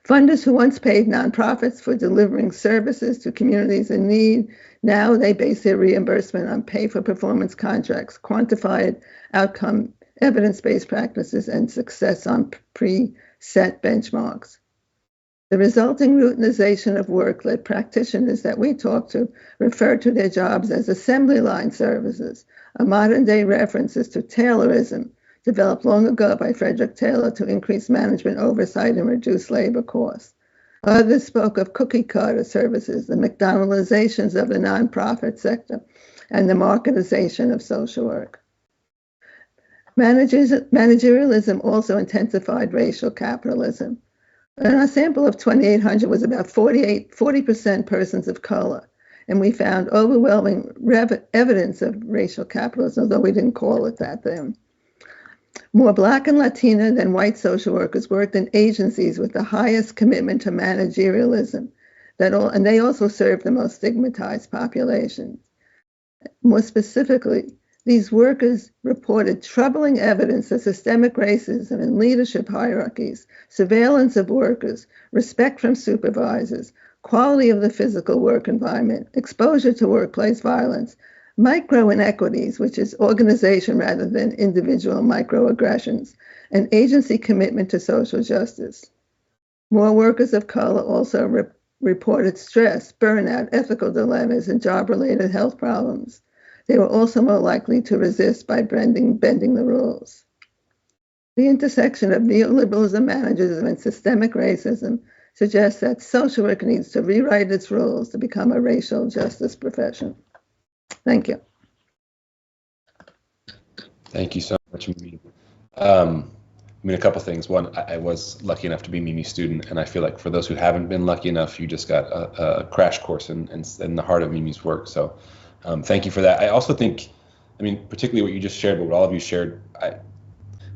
Funders who once paid nonprofits for delivering services to communities in need, now they base their reimbursement on pay-for-performance contracts, quantified outcome, evidence-based practices, and success on pre-set benchmarks. The resulting routinization of work led practitioners that we talked to refer to their jobs as assembly line services, a modern-day references to Taylorism, developed long ago by Frederick Taylor to increase management oversight and reduce labor costs. Others spoke of cookie cutter services, the McDonaldizations of the nonprofit sector, and the marketization of social work. Managerialism also intensified racial capitalism. And our sample of 2,800 was about 40% persons of color. And we found overwhelming evidence of racial capitalism, although we didn't call it that then. More Black and Latina than white social workers worked in agencies with the highest commitment to managerialism, and they also served the most stigmatized populations. More specifically, these workers reported troubling evidence of systemic racism in leadership hierarchies, surveillance of workers, respect from supervisors, quality of the physical work environment, exposure to workplace violence, micro inequities, which is organization rather than individual microaggressions, and agency commitment to social justice. More workers of color also reported stress, burnout, ethical dilemmas, and job-related health problems. They were also more likely to resist by bending the rules. The intersection of neoliberalism, managerialism, and systemic racism suggests that social work needs to rewrite its rules to become a racial justice profession. Thank you. Thank you so much, Mimi. I mean, a couple things. One, I was lucky enough to be Mimi's student, and I feel like for those who haven't been lucky enough, you just got a crash course in the heart of Mimi's work. So thank you for that. I also think, I mean, particularly what you just shared, but what all of you shared,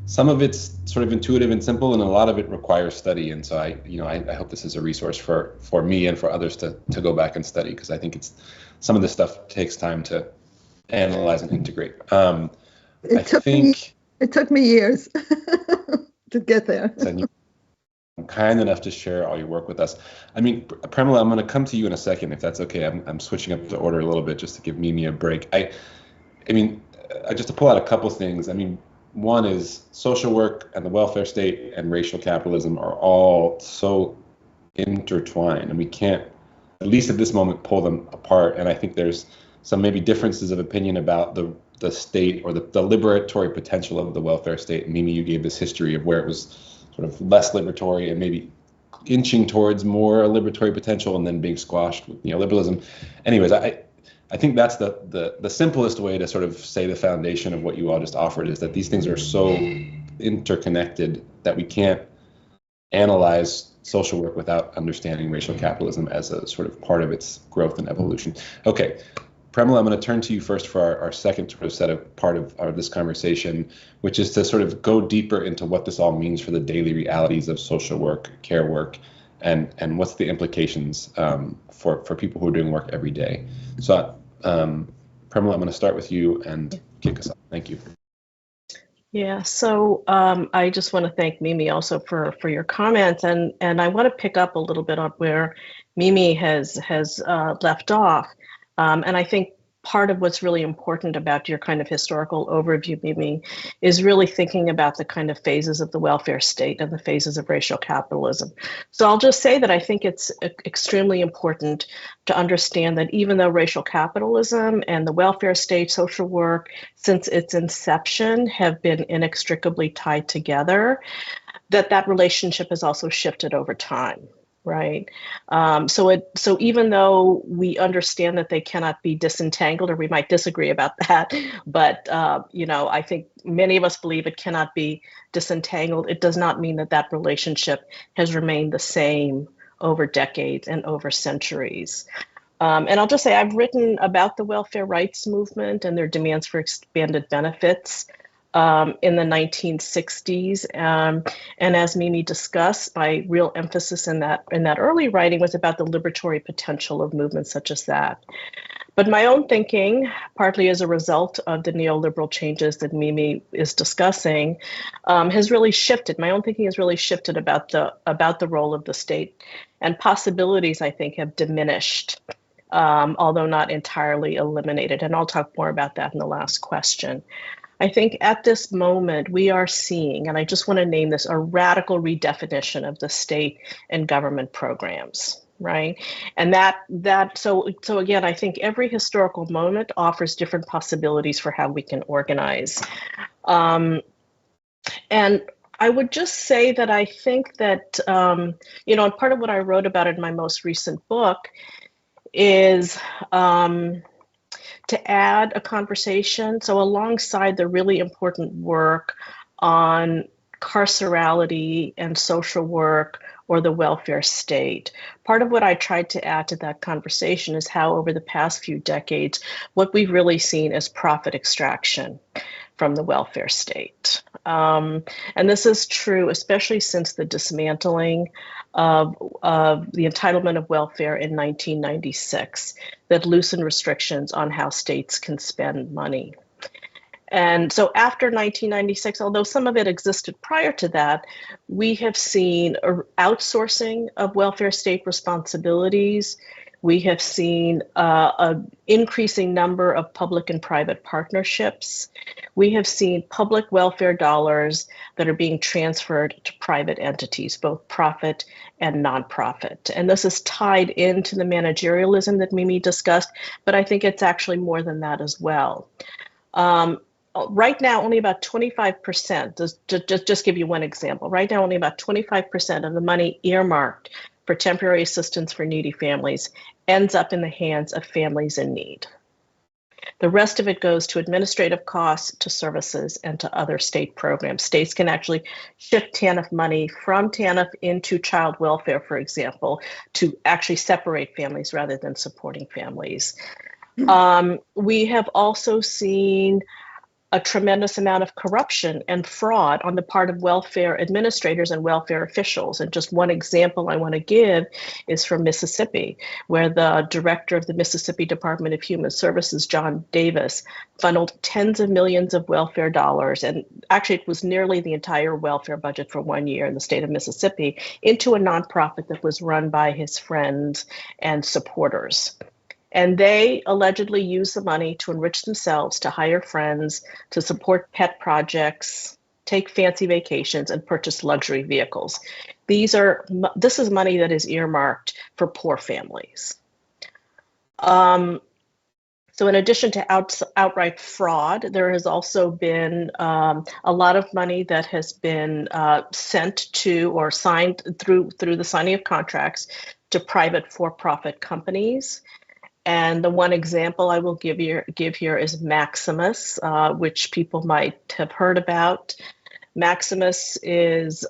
some of it's sort of intuitive and simple, and a lot of it requires study. And so I hope this is a resource for me and for others to go back and study, because I think some of this stuff takes time to analyze and integrate. It took me years to get there. I'm kind enough to share all your work with us. I mean, Premila, I'm going to come to you in a second, if that's okay. I'm switching up the order a little bit just to give Mimi a break. I mean, just to pull out a couple things. I mean, one is social work and the welfare state and racial capitalism are all so intertwined, and we can't, at least at this moment, pull them apart. And I think there's some maybe differences of opinion about the state or the liberatory potential of the welfare state. Mimi, you gave this history of where it was sort of less liberatory and maybe inching towards more liberatory potential and then being squashed with neoliberalism. Anyways, I think that's the simplest way to sort of say the foundation of what you all just offered, is that these things are so interconnected that we can't analyze social work without understanding racial capitalism as a sort of part of its growth and evolution. Okay, Premila, I'm going to turn to you first for our second sort of part of this conversation, which is to sort of go deeper into what this all means for the daily realities of social work, care work, and what's the implications for people who are doing work every day. So, Premila, I'm going to start with you and kick us off. Thank you. Yeah, so I just want to thank Mimi also for your comments, and I want to pick up a little bit on where Mimi has left off. And I think part of what's really important about your kind of historical overview, Mimi, is really thinking about the kind of phases of the welfare state and the phases of racial capitalism. So I'll just say that I think it's extremely important to understand that even though racial capitalism and the welfare state, social work, since its inception, have been inextricably tied together, that relationship has also shifted over time. Right. So even though we understand that they cannot be disentangled, or we might disagree about that, but I think many of us believe it cannot be disentangled. It does not mean that relationship has remained the same over decades and over centuries. And I'll just say I've written about the welfare rights movement and their demands for expanded benefits in the 1960s, and as Mimi discussed, my real emphasis in that early writing was about the liberatory potential of movements such as that. But my own thinking, partly as a result of the neoliberal changes that Mimi is discussing, has really shifted. My own thinking has really shifted about the role of the state, and possibilities, I think, have diminished, although not entirely eliminated. And I'll talk more about that in the last question. I think at this moment we are seeing, and I just want to name this, a radical redefinition of the state and government programs, right? And so again, I think every historical moment offers different possibilities for how we can organize. And I would just say that I think that, and part of what I wrote about in my most recent book is to add a conversation. So alongside the really important work on carcerality and social work or the welfare state, part of what I tried to add to that conversation is how over the past few decades, what we've really seen is profit extraction from the welfare state. And this is true, especially since the dismantling of the entitlement of welfare in 1996 that loosened restrictions on how states can spend money. And so after 1996, although some of it existed prior to that, we have seen outsourcing of welfare state responsibilities. We have seen an increasing number of public and private partnerships. We have seen public welfare dollars that are being transferred to private entities, both profit and nonprofit. And this is tied into the managerialism that Mimi discussed, but I think it's actually more than that as well. Right now, only about 25%, just give you one example, right now only about 25% of the money earmarked for temporary assistance for needy families ends up in the hands of families in need. The rest of it goes to administrative costs, to services, and to other state programs. States can actually shift TANF money from TANF into child welfare, for example, to actually separate families rather than supporting families. We have also seen a tremendous amount of corruption and fraud on the part of welfare administrators and welfare officials. And just one example I want to give is from Mississippi, where the director of the Mississippi Department of Human Services, John Davis, funneled tens of millions of welfare dollars, and actually it was nearly the entire welfare budget for 1 year in the state of Mississippi, into a nonprofit that was run by his friends and supporters. And they allegedly use the money to enrich themselves, to hire friends, to support pet projects, take fancy vacations, and purchase luxury vehicles. This is money that is earmarked for poor families. So in addition to outright fraud, there has also been a lot of money that has been sent to or signed through the signing of contracts to private for-profit companies. And the one example I will give here is Maximus, which people might have heard about. Maximus is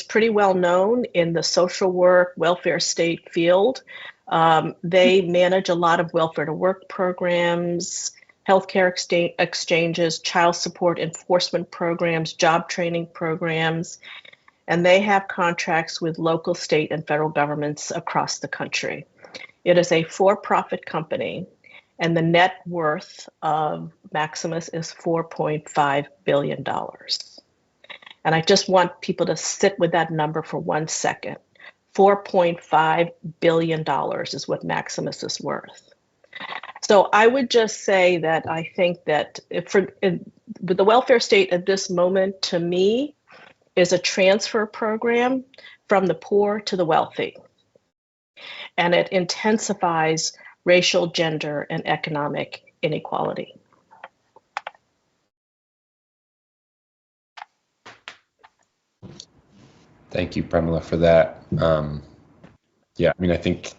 pretty well known in the social work, welfare state field. They manage a lot of welfare to work programs, healthcare exchanges, child support enforcement programs, job training programs, and they have contracts with local, state, and federal governments across the country. It is a for-profit company, and the net worth of Maximus is $4.5 billion. And I just want people to sit with that number for 1 second. $4.5 billion is what Maximus is worth. So I would just say that I think that with the welfare state at this moment, to me, is a transfer program from the poor to the wealthy. And it intensifies racial, gender, and economic inequality. Thank you, Premila, for that. I think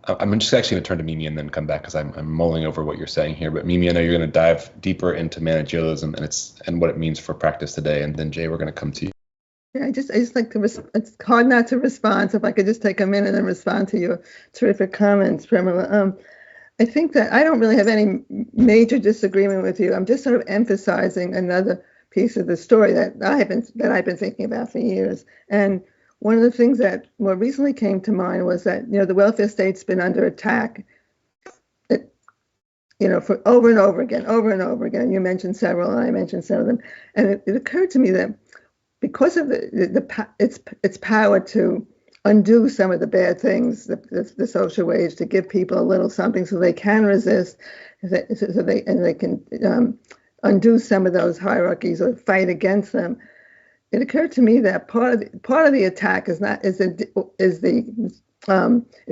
I'm just actually going to turn to Mimi and then come back because I'm mulling over what you're saying here. But Mimi, I know you're going to dive deeper into managerialism and what it means for practice today. And then Jay, we're going to come to you. Yeah, I just like to, it's hard not to respond. So if I could just take a minute and respond to your terrific comments, Premila. I think that I don't really have any major disagreement with you. I'm just sort of emphasizing another piece of the story that I've been thinking about for years. And one of the things that more recently came to mind was that, the welfare state's been under attack for over and over again, over and over again. You mentioned several, and I mentioned some of them. And it occurred to me that because of its power to undo some of the bad things, the social wage, to give people a little something so they can resist, so they can undo some of those hierarchies or fight against them. It occurred to me that part of the attack is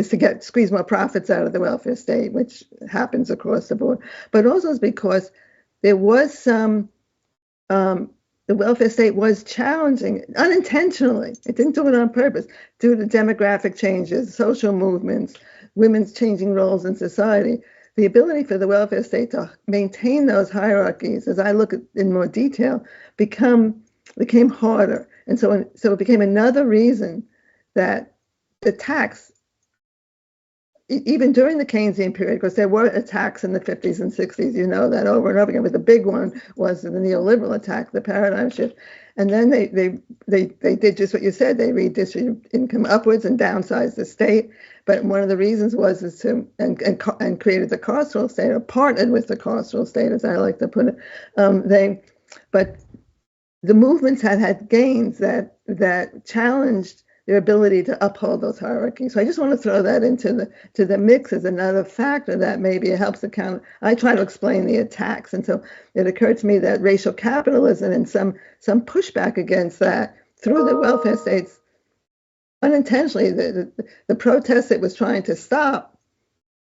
to squeeze more profits out of the welfare state, which happens across the board, but also is because there was some. The welfare state was challenging unintentionally. It didn't do it on purpose due to demographic changes, social movements, women's changing roles in society. The ability for the welfare state to maintain those hierarchies, as I look at in more detail, became harder. And so it became another reason that the tax, even during the Keynesian period, because there were attacks in the 50s and 60s, that over and over again, but the big one was the neoliberal attack, the paradigm shift. And then they did just what you said. They redistributed income upwards and downsized the state. But one of the reasons was and created the carceral state, or partnered with the carceral state, as I like to put it. But the movements had gains that challenged their ability to uphold those hierarchies. So I just want to throw that into the mix as another factor that maybe helps account. I try to explain the attacks, and so it occurred to me that racial capitalism and some pushback against that through the welfare states, unintentionally, the protests it was trying to stop,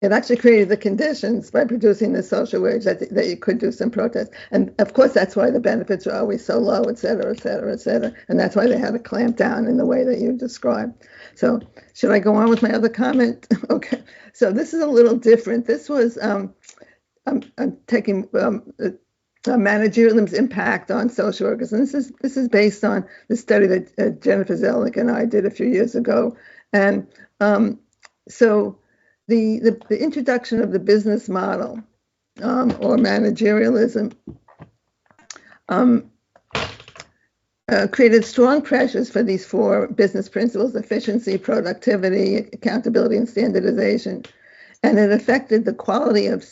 it actually created the conditions by producing the social wage that you could do some protests. And of course, that's why the benefits are always so low, et cetera, et cetera, et cetera. And that's why they had to clamp down in the way that you described. So should I go on with my other comment? Okay. So this is a little different. This was, I'm taking managerialism's impact on social workers. And this is based on the study that Jennifer Zelnick and I did a few years ago. And so the introduction of the business model or managerialism created strong pressures for these four business principles: efficiency, productivity, accountability, and standardization. And it affected the quality of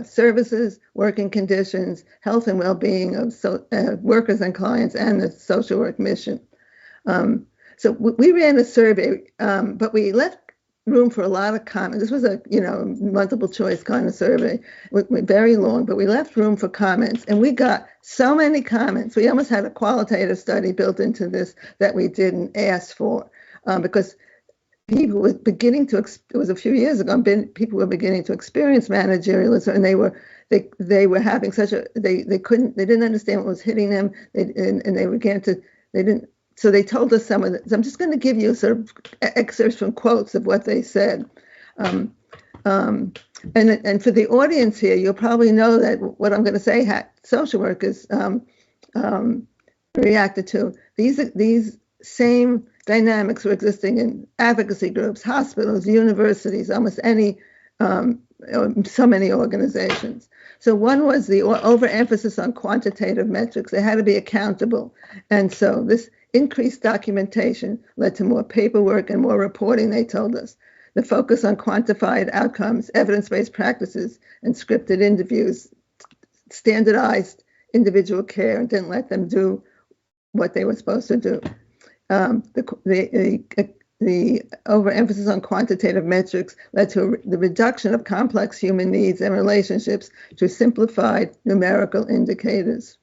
services, working conditions, health and well-being of workers and clients, and the social work mission. So we ran a survey, but we left room for a lot of comments. This was a multiple choice kind of survey, very long, but we left room for comments, and we got so many comments. We almost had a qualitative study built into this that we didn't ask for, because people were beginning to. It was a few years ago. People were beginning to experience managerialism, and they were having such a they didn't understand what was hitting them, and they began to they didn't. So they told us some of this. I'm just going to give you sort of excerpts from quotes of what they said. And for the audience here, you'll probably know that what I'm going to say social workers reacted to. These same dynamics were existing in advocacy groups, hospitals, universities, almost so many organizations. So one was the overemphasis on quantitative metrics. They had to be accountable. And so this increased documentation led to more paperwork and more reporting, they told us. The focus on quantified outcomes, evidence-based practices, and scripted interviews standardized individual care and didn't let them do what they were supposed to do. The overemphasis on quantitative metrics led to the reduction of complex human needs and relationships to simplified numerical indicators.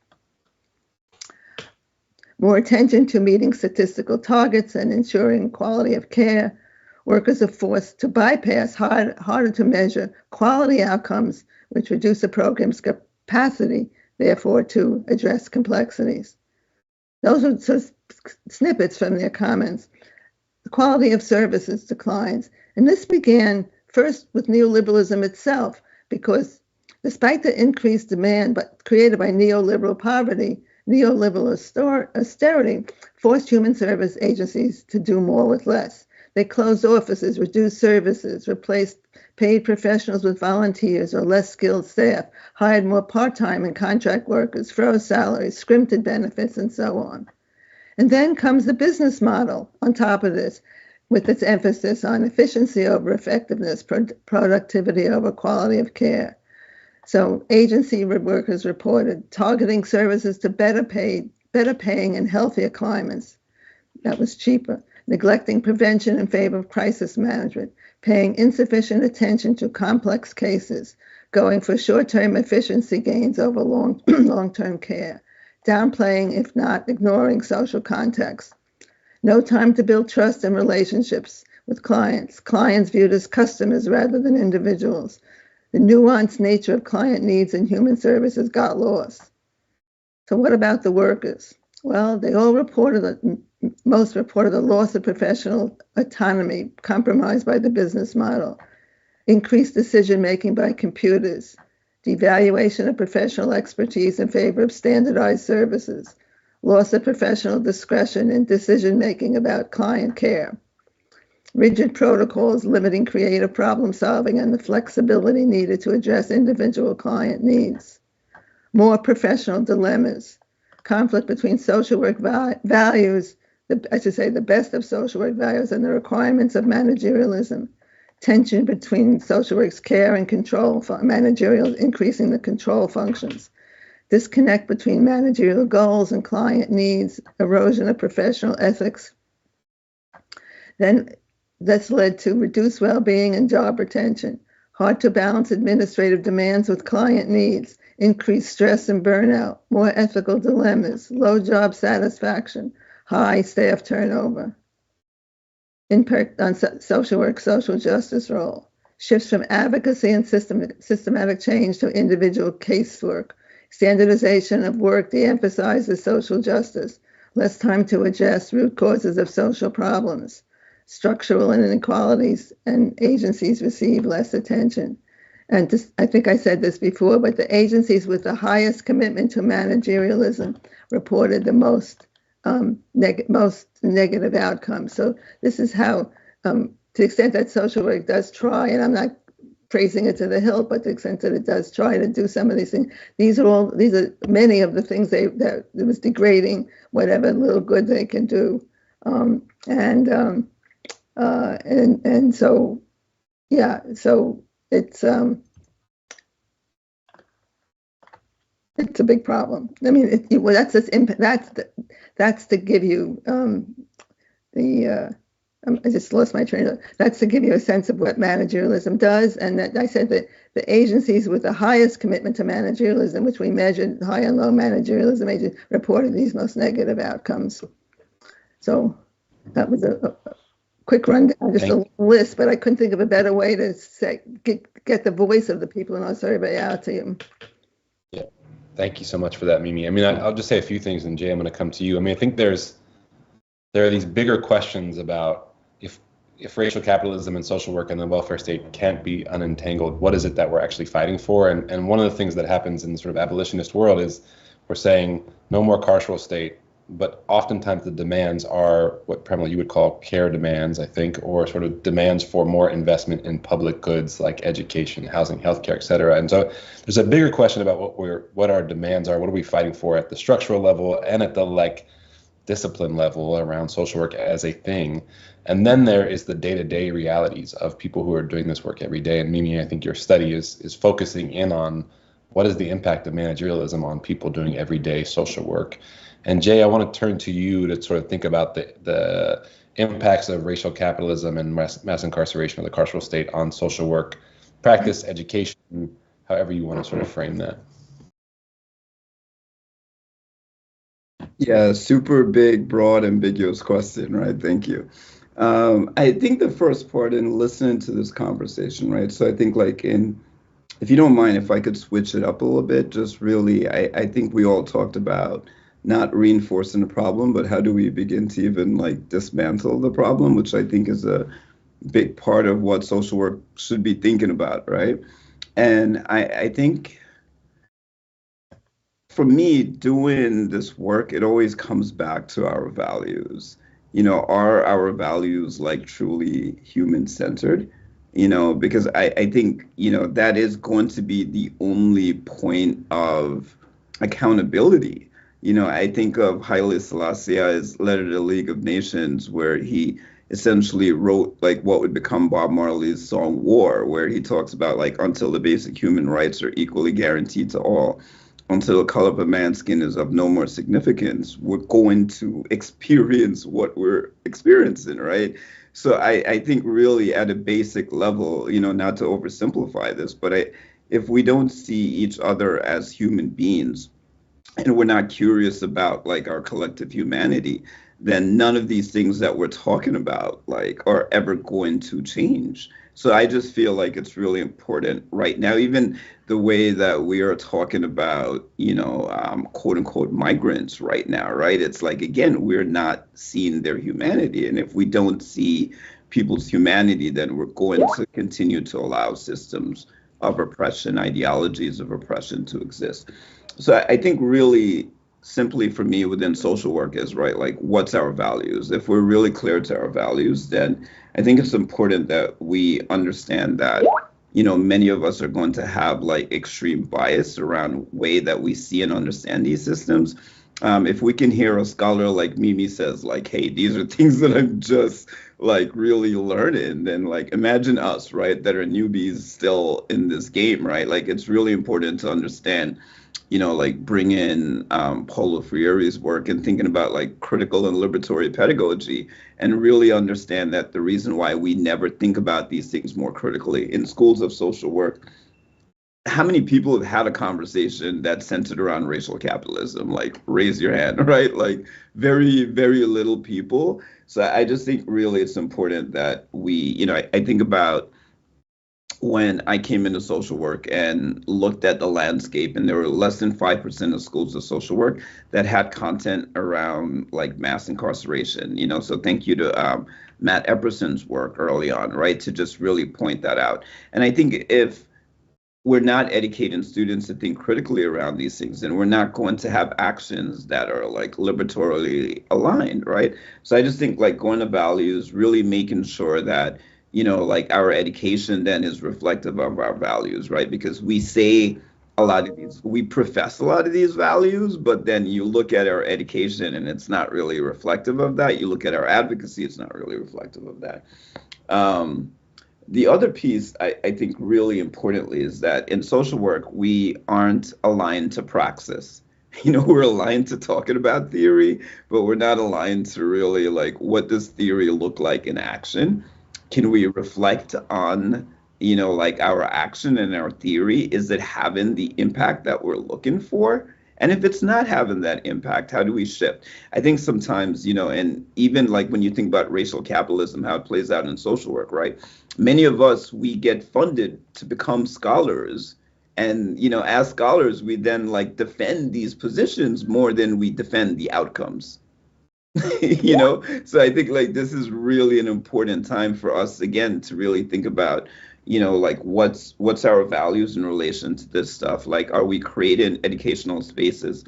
More attention to meeting statistical targets and ensuring quality of care. Workers are forced to bypass harder to measure quality outcomes, which reduce the program's capacity, therefore, to address complexities. Those are sort of snippets from their comments. The quality of services declines. And this began first with neoliberalism itself, because despite the increased demand created by neoliberal poverty, neoliberal austerity forced human service agencies to do more with less. They closed offices, reduced services, replaced paid professionals with volunteers or less skilled staff, hired more part-time and contract workers, froze salaries, scrimped benefits, and so on. And then comes the business model on top of this. with its emphasis on efficiency over effectiveness, productivity over quality of care. So agency workers reported targeting services to better paying and healthier climates. That was cheaper. Neglecting prevention in favor of crisis management, paying insufficient attention to complex cases, going for short-term efficiency gains over long-term care, downplaying, if not ignoring, social context. No time to build trust and relationships with clients viewed as customers rather than individuals. The nuanced nature of client needs and human services got lost. So what about the workers? Well, they all most reported a loss of professional autonomy compromised by the business model, increased decision-making by computers, devaluation of professional expertise in favor of standardized services, loss of professional discretion in decision-making about client care, rigid protocols limiting creative problem-solving and the flexibility needed to address individual client needs, more professional dilemmas, conflict between social work values, the best of social work values and the requirements of managerialism, tension between social work's care and control, managerial increasing the control functions, disconnect between managerial goals and client needs, erosion of professional ethics. Then that's led to reduced well-being and job retention, hard to balance administrative demands with client needs, increased stress and burnout, more ethical dilemmas, low job satisfaction, high staff turnover. Impact on social work, social justice role, shifts from advocacy and systematic change to individual casework, standardization of work de-emphasizes social justice, less time to address root causes of social problems, structural inequalities and agencies receive less attention. And I think I said this before, but the agencies with the highest commitment to managerialism reported the most negative outcomes. So this is how, to the extent that social work does try, and I'm not praising it to the hilt, but to the extent that it does try to do some of these things, these are many of the things that it was degrading whatever little good they can do, and so yeah, so it's a big problem. I mean, that's to give you I just lost my train of thought. That's to give you a sense of what managerialism does, and that I said that the agencies with the highest commitment to managerialism, which we measured high and low managerialism agents, reported these most negative outcomes. So that was a quick rundown, just a list, but I couldn't think of a better way to say get the voice of the people in our survey out to you. Yeah, thank you so much for that, Mimi. I mean, I'll just say a few things, and Jay, I'm going to come to you. I mean, I think there are these bigger questions about if racial capitalism and social work and the welfare state can't be unentangled, what is it that we're actually fighting for? And one of the things that happens in the sort of abolitionist world is we're saying no more carceral state, but oftentimes the demands are what primarily you would call care demands, I think, or sort of demands for more investment in public goods like education, housing, healthcare, et cetera. And so there's a bigger question about what our demands are, what are we fighting for at the structural level and at the discipline level around social work as a thing. And then there is the day-to-day realities of people who are doing this work every day. And Mimi, I think your study is focusing in on what is the impact of managerialism on people doing everyday social work. And Jay, I want to turn to you to sort of think about the impacts of racial capitalism and mass incarceration of the carceral state on social work, practice, education, however you want to sort of frame that. Yeah, super big, broad, ambiguous question, right? Thank you. I think the first part in listening to this conversation, right? So I think if you don't mind, if I could switch it up a little bit, just really, I think we all talked about not reinforcing the problem, but how do we begin to even dismantle the problem, which I think is a big part of what social work should be thinking about, right? And I think for me, doing this work, it always comes back to our values. Are our values truly human-centered? Because I think, that is going to be the only point of accountability. I think of Haile Selassie's letter to the League of Nations, where he essentially wrote like what would become Bob Marley's song War, where he talks about like until the basic human rights are equally guaranteed to all, until the color of a man's skin is of no more significance, we're going to experience what we're experiencing, right? So I think really at a basic level, not to oversimplify this, but if we don't see each other as human beings, and we're not curious about like our collective humanity, then none of these things that we're talking about like are ever going to change. So I just feel like it's really important right now, even the way that we are talking about, quote unquote migrants right now, right? It's like, again, we're not seeing their humanity. And if we don't see people's humanity, then we're going to continue to allow systems of oppression, ideologies of oppression to exist. So I think really simply for me within social work is, right, like what's our values? If we're really clear to our values, then I think it's important that we understand that, many of us are going to have like extreme bias around way that we see and understand these systems. If we can hear a scholar like Mimi says, like, hey, these are things that I'm just like really learning, then like imagine us, right, that are newbies still in this game, right? Like it's really important to understand, like bring in Paulo Freire's work and thinking about like critical and liberatory pedagogy, and really understand that the reason why we never think about these things more critically in schools of social work. How many people have had a conversation that's centered around racial capitalism? Like raise your hand, right? Like very, very little people. So I just think really it's important that we, I think about when I came into social work and looked at the landscape, and there were less than 5% of schools of social work that had content around like mass incarceration, so thank you to Matt Epperson's work early on, right, to just really point that out. And I think if we're not educating students to think critically around these things, then we're not going to have actions that are like liberatorily aligned, right? So I just think like going to values, really making sure that, like our education then is reflective of our values, right? Because we say a lot of these, we profess a lot of these values, but then you look at our education and it's not really reflective of that. You look at our advocacy, it's not really reflective of that. The other piece I think really importantly is that in social work, we aren't aligned to praxis. We're aligned to talking about theory, but we're not aligned to really like, what does theory look like in action? Can we reflect on, like our action and our theory? Is it having the impact that we're looking for? And if it's not having that impact, how do we shift? I think sometimes, and even like when you think about racial capitalism, how it plays out in social work, right? Many of us, we get funded to become scholars. And, as scholars, we then like defend these positions more than we defend the outcomes. So I think like this is really an important time for us again to really think about, like what's our values in relation to this stuff. Like, are we creating educational spaces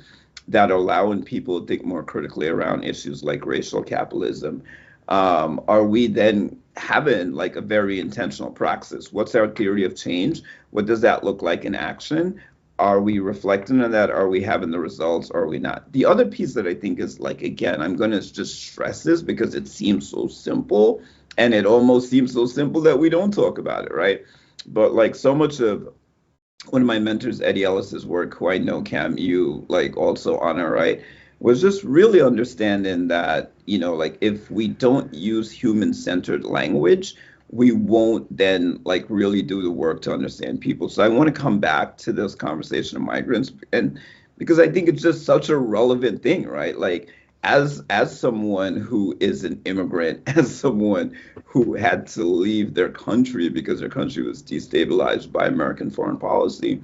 that are allowing people to think more critically around issues like racial capitalism? Are we then having like a very intentional praxis? What's our theory of change? What does that look like in action? Are we reflecting on that? Are we having the results? Or are we not? The other piece that I think is like, again, I'm going to just stress this because it seems so simple, and it almost seems so simple that we don't talk about it, right? But like so much of one of my mentors, Eddie Ellis's work, who I know, Cam, you like also honor, right, was just really understanding that, like if we don't use human-centered language, we won't then like really do the work to understand people. So I want to come back to this conversation of migrants, and because I think it's just such a relevant thing, right? Like as someone who is an immigrant, as someone who had to leave their country because their country was destabilized by American foreign policy,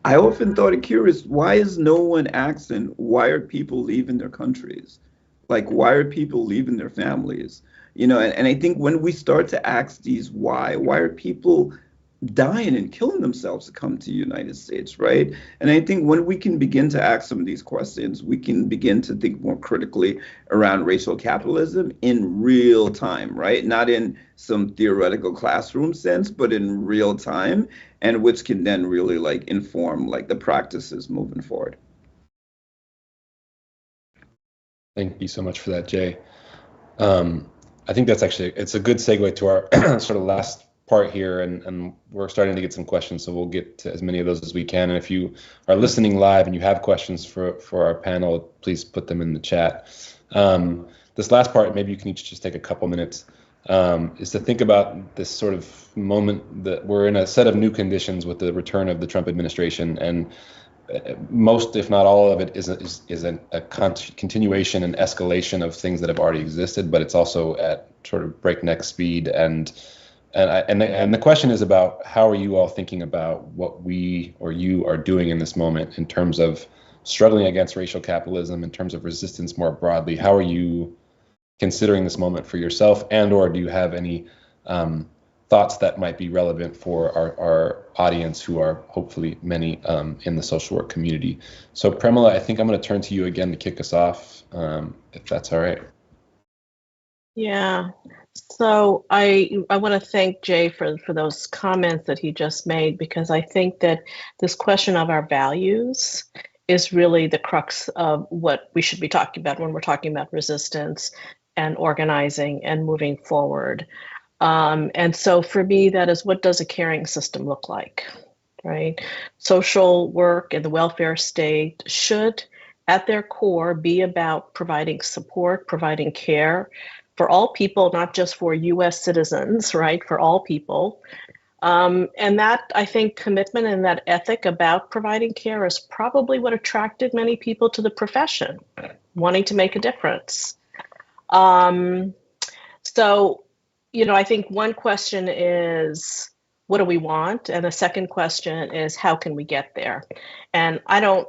I often thought it curious, why is no one asking, why are people leaving their countries? Like, why are people leaving their families? And I think when we start to ask these why are people dying and killing themselves to come to the United States, right? And I think when we can begin to ask some of these questions, we can begin to think more critically around racial capitalism in real time, right? Not in some theoretical classroom sense, but in real time, and which can then really like inform like the practices moving forward. Thank you so much for that, Jay. I think that's actually, it's a good segue to our sort of last part here, and we're starting to get some questions, so we'll get to as many of those as we can. And if you are listening live and you have questions for our panel, please put them in the chat. This last part, maybe you can each just take a couple minutes, is to think about this sort of moment that we're in a set of new conditions with the return of the Trump administration, and most, if not all of it, is a continuation and escalation of things that have already existed, but it's also at sort of breakneck speed. And the question is about, how are you all thinking about what we or you are doing in this moment in terms of struggling against racial capitalism, in terms of resistance more broadly? How are you considering this moment for yourself, and or do you have any thoughts that might be relevant for our audience, who are hopefully many in the social work community? So Premila, I think I'm going to turn to you again to kick us off, if that's all right. Yeah. So I want to thank Jay for those comments that he just made, because I think that this question of our values is really the crux of what we should be talking about when we're talking about resistance and organizing and moving forward. And so for me, that is, what does a caring system look like, right? Social work and the welfare state should, at their core, be about providing support, providing care for all people, not just for US citizens, right? For all people. And that, I think, commitment and that ethic about providing care is probably what attracted many people to the profession, wanting to make a difference. So, you know, I think one question is, what do we want? And the second question is, how can we get there? And I don't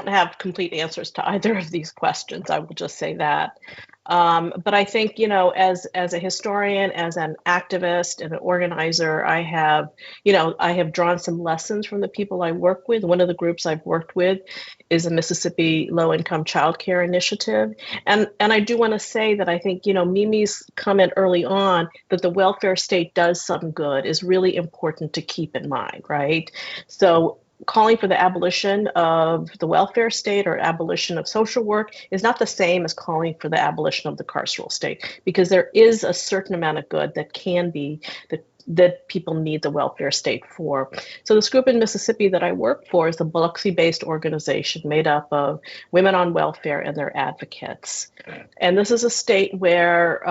have complete answers to either of these questions. I will just say that. But I think, you know, as a historian, as an activist and an organizer, I have drawn some lessons from the people I work with. One of the groups I've worked with is a Mississippi Low-Income Childcare Initiative. And I do want to say that I think, you know, Mimi's comment early on that the welfare state does some good is really important to keep in mind, right? So calling for the abolition of the welfare state or abolition of social work is not the same as calling for the abolition of the carceral state, because there is a certain amount of good that can be, that people need the welfare state for. So this group in Mississippi that I work for is a Biloxi-based organization made up of women on welfare and their advocates. And this is a state where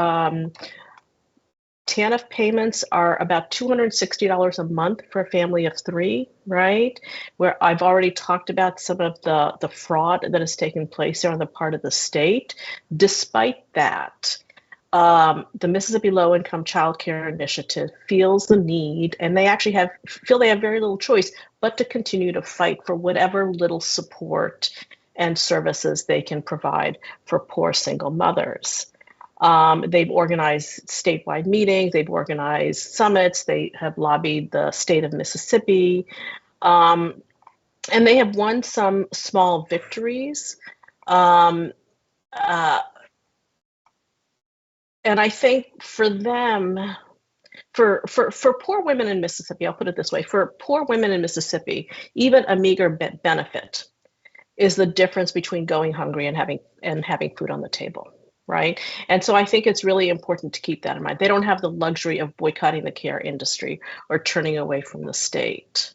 TANF payments are about $260 a month for a family of 3, right? Where I've already talked about some of the fraud that has taken place there on the part of the state. Despite that, the Mississippi Low-Income Childcare Initiative feels the need, and they actually feel they have very little choice but to continue to fight for whatever little support and services they can provide for poor single mothers. They've organized statewide meetings, they've organized summits, they have lobbied the state of Mississippi, and they have won some small victories. And I think for them, for poor women in Mississippi, I'll put it this way, for poor women in Mississippi, even a meager benefit is the difference between going hungry and having food on the table. Right. And so I think it's really important to keep that in mind. They don't have the luxury of boycotting the care industry or turning away from the state.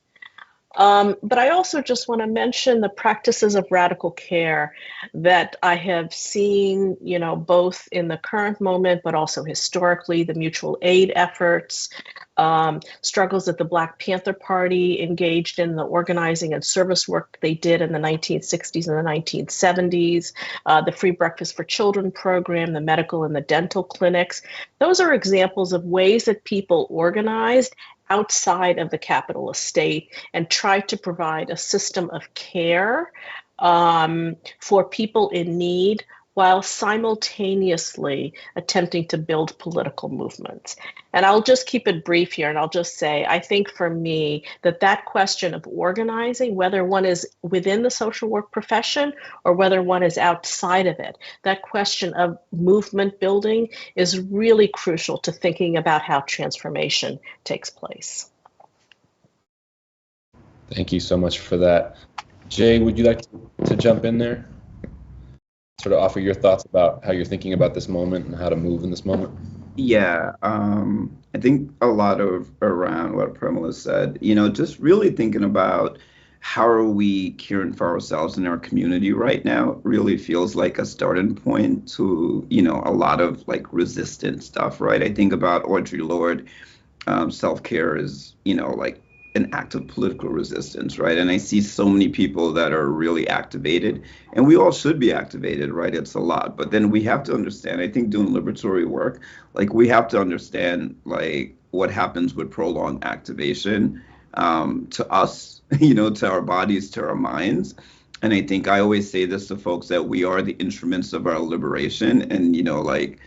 But I also just want to mention the practices of radical care that I have seen, you know, both in the current moment, but also historically, the mutual aid efforts, struggles that the Black Panther Party engaged in, the organizing and service work they did in the 1960s and the 1970s, the Free Breakfast for Children program, the medical and the dental clinics. Those are examples of ways that people organized outside of the capitalist state and try to provide a system of care for people in need, while simultaneously attempting to build political movements. And I'll just keep it brief here, and I'll just say, I think for me, that question of organizing, whether one is within the social work profession or whether one is outside of it, that question of movement building is really crucial to thinking about how transformation takes place. Thank you so much for that. Jay, would you like to jump in there? Sort of offer your thoughts about how you're thinking about this moment and how to move in this moment? Yeah, I think a lot of around what Pramila said, just really thinking about how are we caring for ourselves in our community right now really feels like a starting point to, a lot of like resistant stuff, right? I think about Audre Lorde, self-care is, like an act of political resistance, right? And I see so many people that are really activated, and we all should be activated, right? It's a lot, but then we have to understand, I think doing liberatory work, like we have to understand like what happens with prolonged activation to us, to our bodies, to our minds. And I think I always say this to folks that we are the instruments of our liberation. And, like,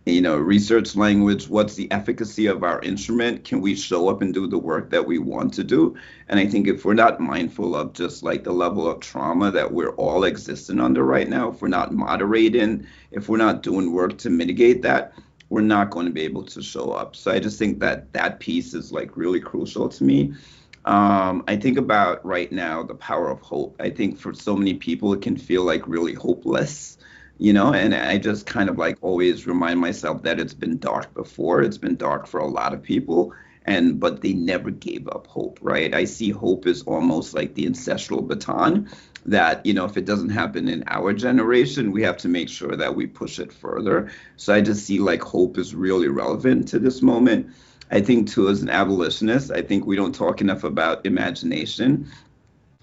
research language, what's the efficacy of our instrument? Can we show up and do the work that we want to do? And I think if we're not mindful of just like the level of trauma that we're all existing under right now, if we're not moderating, if we're not doing work to mitigate that, we're not going to be able to show up. So I just think that that piece is like really crucial to me. I think about right now the power of hope. I think for so many people, it can feel like really hopeless, and I just kind of like always remind myself that it's been dark before. It's been dark for a lot of people, but they never gave up hope, right? I see hope as almost like the ancestral baton that, if it doesn't happen in our generation, we have to make sure that we push it further. So I just see like hope is really relevant to this moment. I think too, as an abolitionist, I think we don't talk enough about imagination.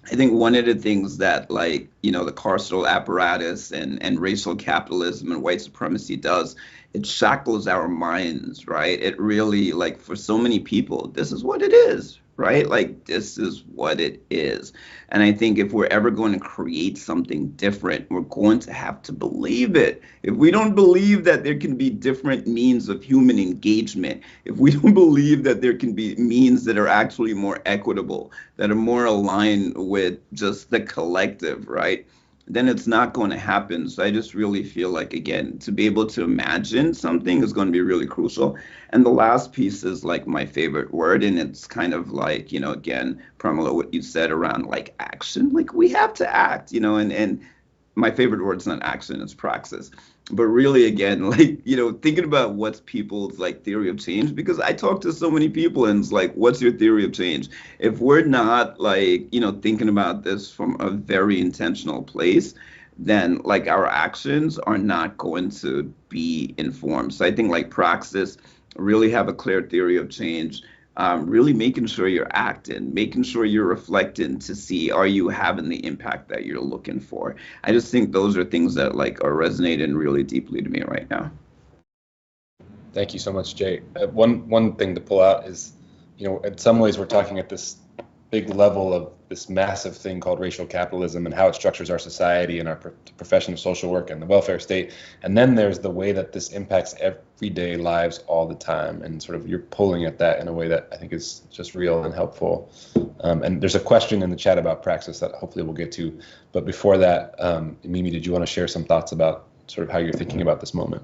I think one of the things that like, the carceral apparatus and racial capitalism and white supremacy does, it shackles our minds, right? It really, like, for so many people, this is what it is, right? Like, this is what it is. And I think if we're ever going to create something different, we're going to have to believe it. If we don't believe that there can be different means of human engagement, if we don't believe that there can be means that are actually more equitable, that are more aligned with just the collective, right? Then it's not going to happen. So I just really feel like, again, to be able to imagine something is going to be really crucial. And the last piece is like my favorite word. And it's kind of like, again, Pramila, what you said around like action, like we have to act, and my favorite word's not action, it's praxis. But really, again, like, thinking about what's people's like theory of change, because I talk to so many people and it's like, what's your theory of change? If we're not like, thinking about this from a very intentional place, then like our actions are not going to be informed. So I think like praxis, really have a clear theory of change. Really making sure you're acting, making sure you're reflecting to see, are you having the impact that you're looking for? I just think those are things that like are resonating really deeply to me right now. Thank you so much, Jay. One thing to pull out is, in some ways we're talking at this big level of this massive thing called racial capitalism and how it structures our society and our profession of social work and the welfare state. And then there's the way that this impacts everyday lives all the time. And sort of you're pulling at that in a way that I think is just real and helpful. And there's a question in the chat about praxis that hopefully we'll get to. But before that, Mimi, did you want to share some thoughts about sort of how you're thinking about this moment?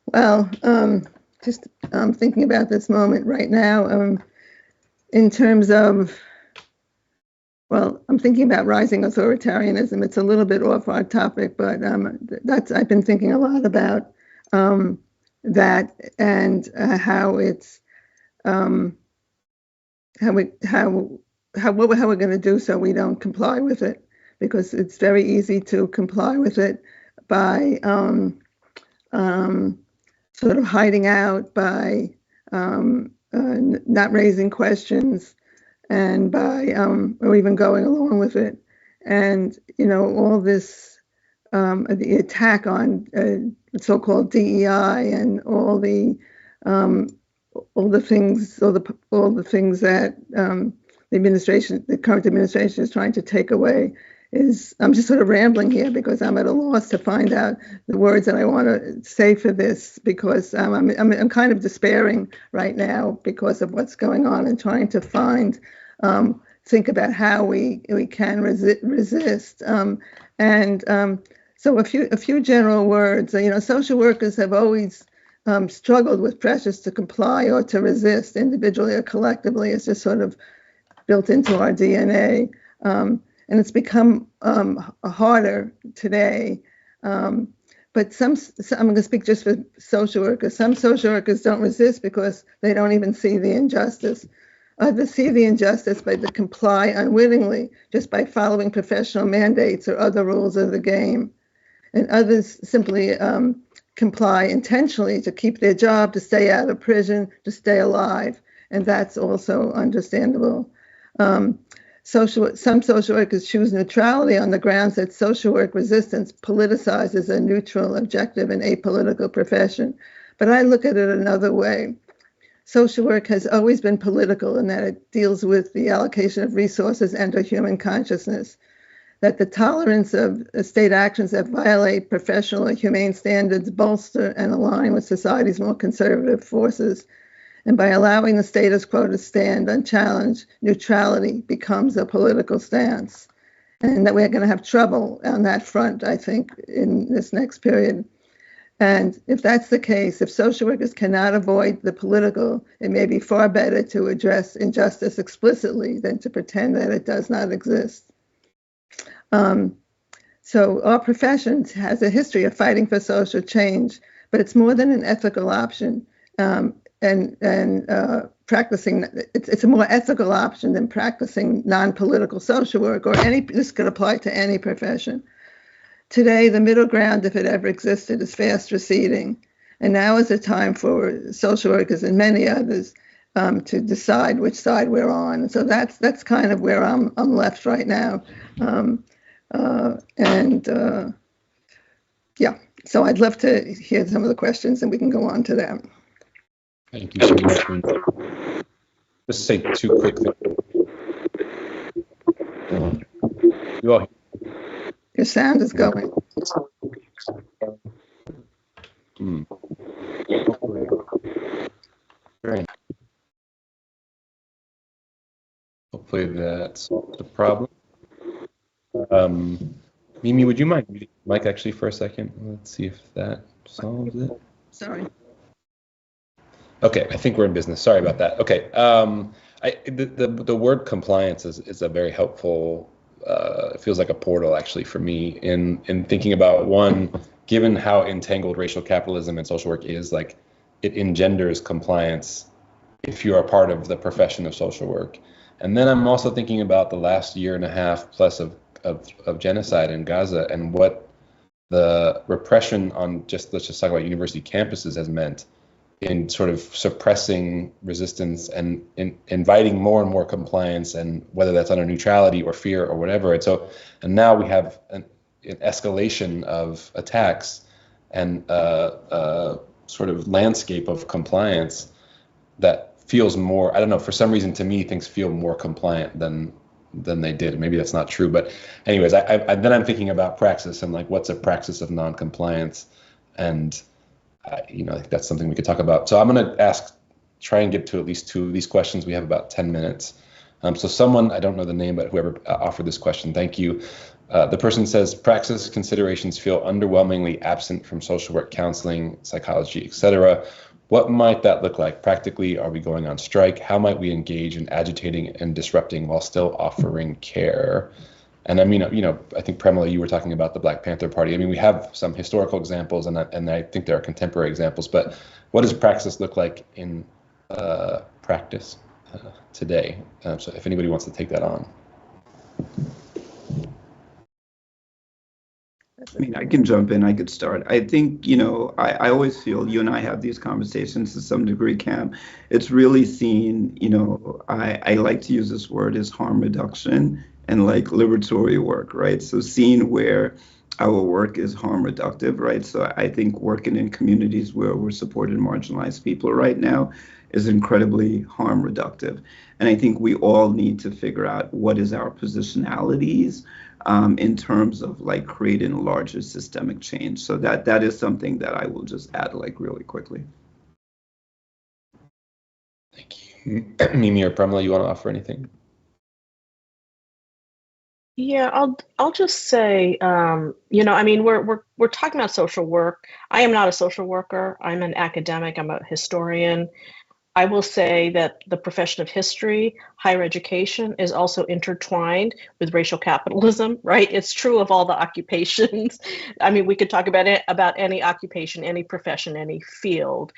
Well, just thinking about this moment right now, in terms of, well, I'm thinking about rising authoritarianism. It's a little bit off our topic, but I've been thinking a lot about that and how it's how we're going to do so we don't comply with it, because it's very easy to comply with it by sort of hiding out, by not raising questions, and by or even going along with it. And all this the attack on so-called DEI and all the things that the current administration is trying to take away is, I'm just sort of rambling here because I'm at a loss to find out the words that I want to say for this, because I'm kind of despairing right now because of what's going on, and trying to think about how we can resist. So a few general words. Social workers have always struggled with pressures to comply or to resist, individually or collectively. It's just sort of built into our DNA. And it's become harder today. But but I'm going to speak just for social workers. Some social workers don't resist because they don't even see the injustice. Others see the injustice, but they comply unwittingly just by following professional mandates or other rules of the game. And others simply comply intentionally to keep their job, to stay out of prison, to stay alive. And that's also understandable. Some social workers choose neutrality on the grounds that social work resistance politicizes a neutral, objective, and apolitical profession. But I look at it another way. Social work has always been political in that it deals with the allocation of resources and of human consciousness, that the tolerance of state actions that violate professional or humane standards bolster and align with society's more conservative forces. And by allowing the status quo to stand unchallenged, neutrality becomes a political stance. And that we're going to have trouble on that front, I think, in this next period. And if that's the case, if social workers cannot avoid the political, it may be far better to address injustice explicitly than to pretend that it does not exist. So our profession has a history of fighting for social change, but it's more than an ethical option. Practicing, it's a more ethical option than practicing non-political social work, or this could apply to any profession. Today, the middle ground, if it ever existed, is fast receding. And now is the time for social workers and many others to decide which side we're on. And so that's kind of where I'm left right now. So I'd love to hear some of the questions and we can go on to them. Thank you so much. Just say two quick things. You all. Your sound is going. Hopefully that solves the problem. Mimi, would you mind muting the mic actually for a second? Let's see if that solves it. Sorry. Okay, I think we're in business. Sorry about that. Okay, the word compliance is a very helpful. It feels like a portal actually for me in thinking about, one, given how entangled racial capitalism and social work is, like it engenders compliance if you are part of the profession of social work. And then I'm also thinking about the last year and a half plus of genocide in Gaza and what the repression on let's just talk about university campuses has meant in sort of suppressing resistance and in inviting more and more compliance, and whether that's under neutrality or fear or whatever. And now we have an escalation of attacks and sort of landscape of compliance that feels more, I don't know, for some reason to me things feel more compliant than they did. Maybe that's not true, but anyways, then I'm thinking about praxis and like what's a praxis of non-compliance, and I think that's something we could talk about. So I'm going to try and get to at least two of these questions. We have about 10 minutes. So someone, I don't know the name, but whoever offered this question, thank you. The person says, praxis considerations feel underwhelmingly absent from social work, counseling, psychology, etc. What might that look like? Practically, are we going on strike? How might we engage in agitating and disrupting while still offering care? And I mean, I think Premila, you were talking about the Black Panther Party. I mean, we have some historical examples, and I think there are contemporary examples. But what does praxis look like in practice today? So if anybody wants to take that on. I mean, I can jump in. I could start. I think, I always feel you and I have these conversations to some degree, Cam. It's really seen, I like to use this word as harm reduction and like liberatory work, right? So seeing where our work is harm reductive, right? So I think working in communities where we're supporting marginalized people right now is incredibly harm reductive. And I think we all need to figure out what is our positionalities in terms of like creating larger systemic change. So that is something that I will just add like really quickly. Thank you. Mimi or Premila, you want to offer anything? Yeah, I'll just say, I mean, we're talking about social work. I am not a social worker. I'm an academic. I'm a historian. I will say that the profession of history, higher education, is also intertwined with racial capitalism, right? It's true of all the occupations. I mean, we could talk about it, about any occupation, any profession, any field.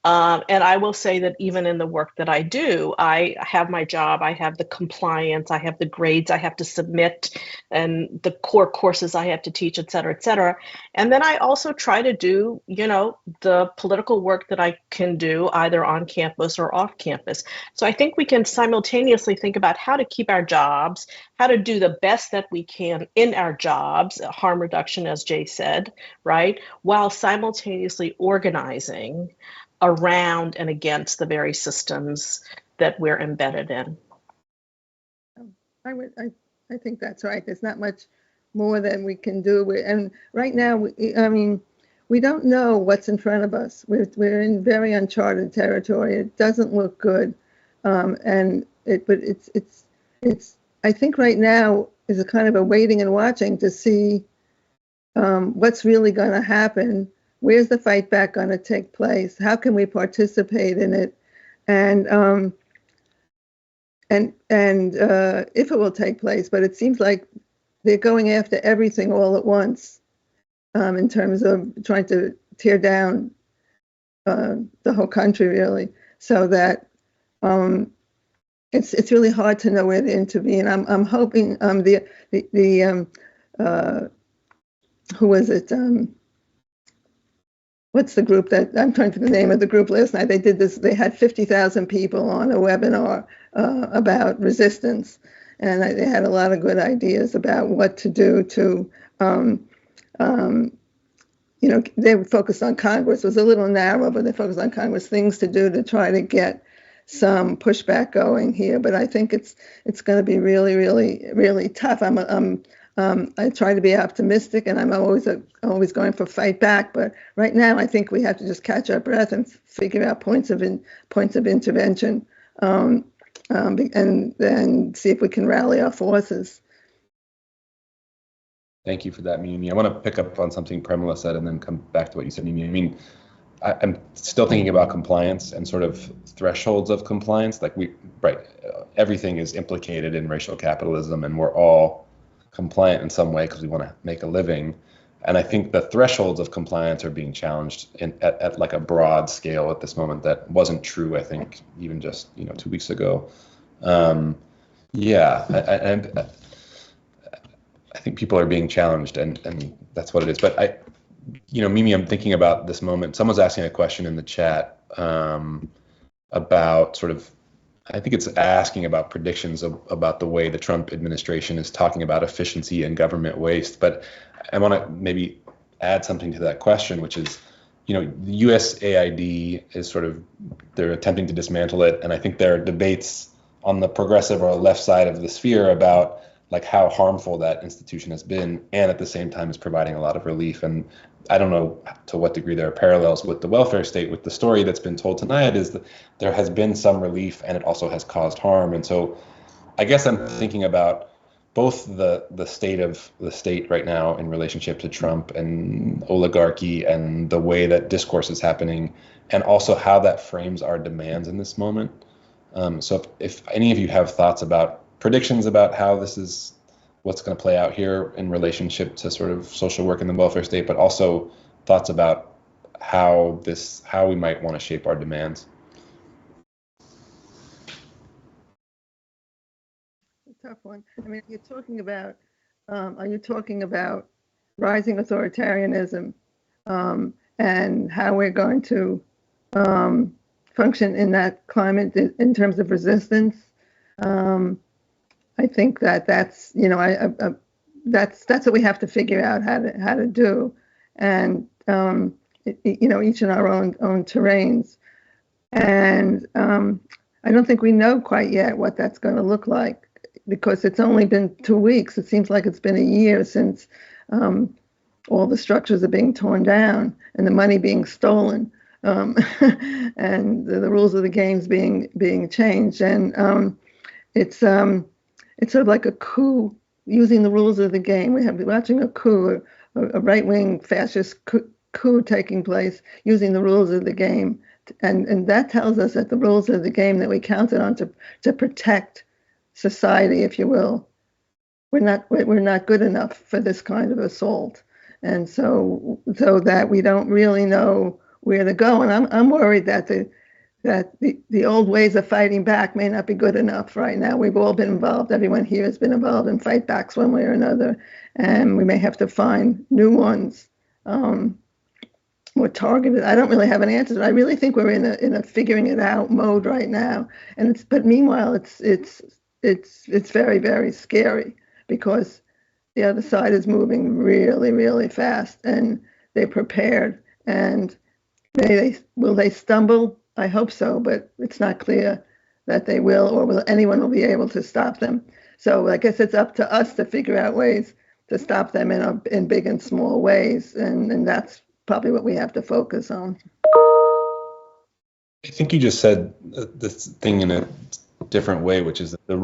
And I will say that even in the work that I do, I have my job, I have the compliance, I have the grades I have to submit, and the core courses I have to teach, et cetera, et cetera. And then I also try to do, the political work that I can do either on campus or off campus. So I think we can simultaneously think about how to keep our jobs, how to do the best that we can in our jobs, harm reduction, as Jay said, right? While simultaneously organizing around and against the very systems that we're embedded in. I think that's right. There's not much more than we can do. And right now, we don't know what's in front of us. We're in very uncharted territory. It doesn't look good, but it's. I think right now is a kind of a waiting and watching to see what's really going to happen. Where's the fight back going to take place? How can we participate in it? And if it will take place, but it seems like they're going after everything all at once in terms of trying to tear down the whole country, really. So that it's really hard to know where to intervene. I'm hoping who was it? What's the group that I'm trying to think the name of the group last night? They did this. They had 50,000 people on a webinar about resistance, and they had a lot of good ideas about what to do to, they were focused on Congress. It was a little narrow, but they focused on Congress, things to do to try to get some pushback going here. But I think it's going to be really, really, really tough. I try to be optimistic, and I'm always going for fight back. But right now, I think we have to just catch our breath and figure out points of intervention, and then see if we can rally our forces. Thank you for that, Mimi. I want to pick up on something Premila said and then come back to what you said, Mimi. I mean, I'm still thinking about compliance and sort of thresholds of compliance. Like everything is implicated in racial capitalism, and we're all compliant in some way because we want to make a living. And I think the thresholds of compliance are being challenged at like a broad scale at this moment. That wasn't true, I think, even just 2 weeks ago. And I think people are being challenged, and that's what it is. But Mimi, I'm thinking about this moment. Someone's asking a question in the chat about sort of, I think it's asking about predictions about the way the Trump administration is talking about efficiency and government waste. But I want to maybe add something to that question, which is, the USAID is they're attempting to dismantle it. And I think there are debates on the progressive or left side of the sphere about like how harmful that institution has been, and at the same time is providing a lot of relief. And I don't know to what degree there are parallels with the welfare state. With the story that's been told tonight is that there has been some relief and it also has caused harm. And so I guess I'm thinking about both the state of the state right now in relationship to Trump and oligarchy and the way that discourse is happening, and also how that frames our demands in this moment. So if any of you have thoughts about predictions about how this is what's going to play out here in relationship to sort of social work in the welfare state, but also thoughts about how we might want to shape our demands. A tough one. I mean, are you talking about rising authoritarianism and how we're going to function in that climate in terms of resistance? I think that's what we have to figure out how to do, and each in our own terrains. And I don't think we know quite yet what that's going to look like, because it's only been 2 weeks. It seems like it's been a year since all the structures are being torn down and the money being stolen, and the rules of the games being changed. And it's sort of like a coup, using the rules of the game. We're watching a coup, a right-wing fascist coup taking place, using the rules of the game and that tells us that the rules of the game that we counted on to protect society, if you will, we're not good enough for this kind of assault, and so that we don't really know where to go. And I'm worried that the old ways of fighting back may not be good enough right now. We've all been involved. Everyone here has been involved in fight backs one way or another, and we may have to find new ones, more targeted. I don't really have an answer. I really think we're in a figuring it out mode right now, but meanwhile it's very, very scary, because the other side is moving really, really fast, and they're prepared. And will they stumble? I hope so, but it's not clear that they will, or will anyone will be able to stop them. So I guess it's up to us to figure out ways to stop them in big and small ways, and that's probably what we have to focus on. I think you just said this thing in a different way, which is that the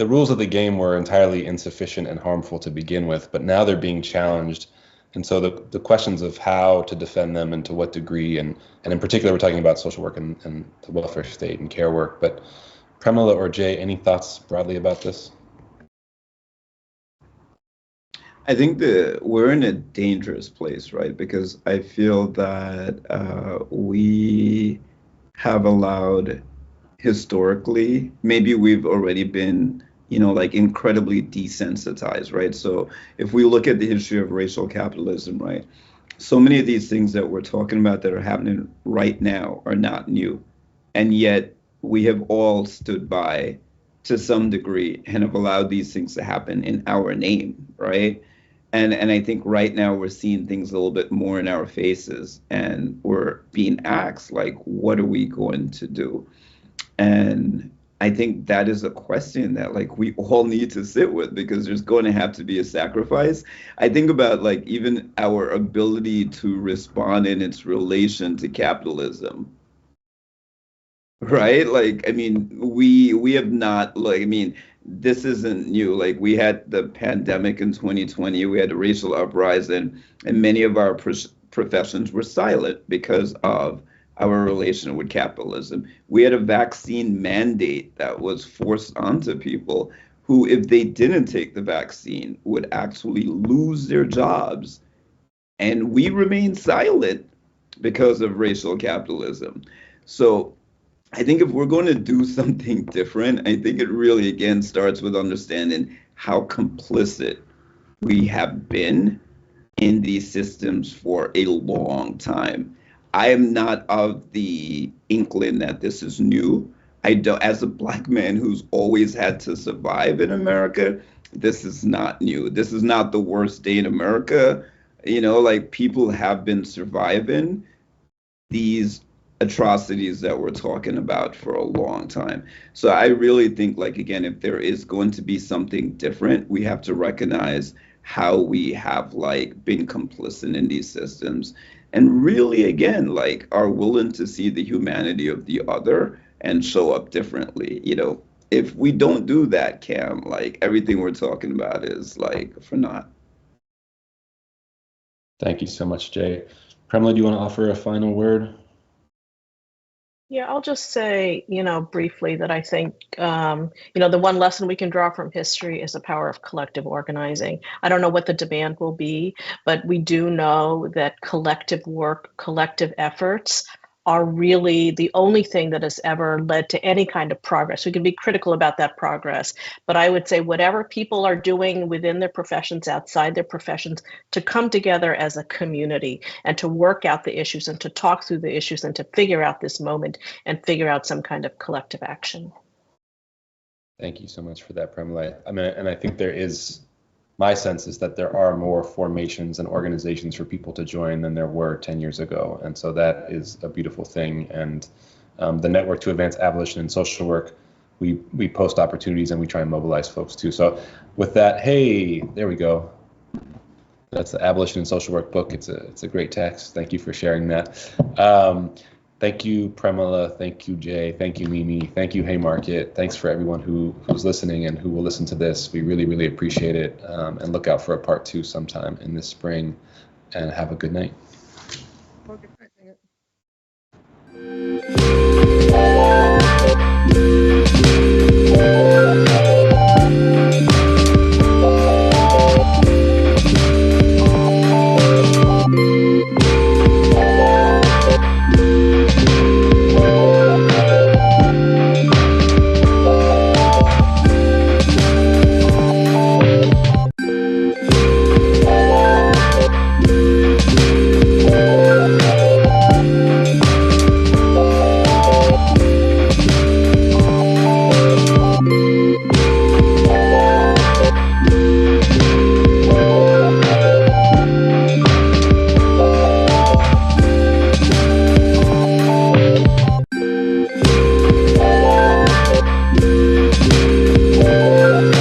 rules of the game were entirely insufficient and harmful to begin with, but now they're being challenged. And so the questions of how to defend them and to what degree, and in particular, we're talking about social work and the welfare state and care work. But Premila or Jay, any thoughts broadly about this? I think we're in a dangerous place, right? Because I feel that we have allowed historically, maybe we've already been, like incredibly desensitized, right? So if we look at the history of racial capitalism, right, so many of these things that we're talking about that are happening right now are not new. And yet we have all stood by to some degree and have allowed these things to happen in our name, right? And I think right now we're seeing things a little bit more in our faces, and we're being asked, like, what are we going to do? And I think that is a question that, like, we all need to sit with, because there's going to have to be a sacrifice. I think about, like, even our ability to respond in its relation to capitalism, right? Like, I mean, we have not, like, I mean, this isn't new. Like, we had the pandemic in 2020, we had a racial uprising, and many of our professions were silent because of our relation with capitalism. We had a vaccine mandate that was forced onto people who, if they didn't take the vaccine, would actually lose their jobs. And we remained silent because of racial capitalism. So I think if we're going to do something different, I think it really, again, starts with understanding how complicit we have been in these systems for a long time. I am not of the inkling that this is new. I don't, as a Black man who's always had to survive in America, this is not new. This is not the worst day in America. Like, people have been surviving these atrocities that we're talking about for a long time. So I really think, like, again, if there is going to be something different, we have to recognize how we have, like, been complicit in these systems, and really, again, like, are willing to see the humanity of the other and show up differently. If we don't do that, Cam, like, everything we're talking about is, like, for naught. Thank you so much, Jay. Premila, do you want to offer a final word? Yeah, I'll just say, briefly that I think, the one lesson we can draw from history is the power of collective organizing. I don't know what the demand will be, but we do know that collective work, collective efforts are really the only thing that has ever led to any kind of progress. We can be critical about that progress, but I would say whatever people are doing within their professions, outside their professions, to come together as a community and to work out the issues and to talk through the issues and to figure out this moment and figure out some kind of collective action. Thank you so much for that, Premila. I mean, and I think my sense is that there are more formations and organizations for people to join than there were 10 years ago. And so that is a beautiful thing. And the Network to Advance Abolition and Social Work, we post opportunities and we try and mobilize folks too. So with that, hey, there we go. That's the Abolition and Social Work book. It's a great text. Thank you for sharing that. Thank you, Premila. Thank you, Jay. Thank you, Mimi. Thank you, Haymarket. Thanks for everyone who's listening and who will listen to this. We really, really appreciate it. And look out for a part 2 sometime in this spring. And have a good night. you.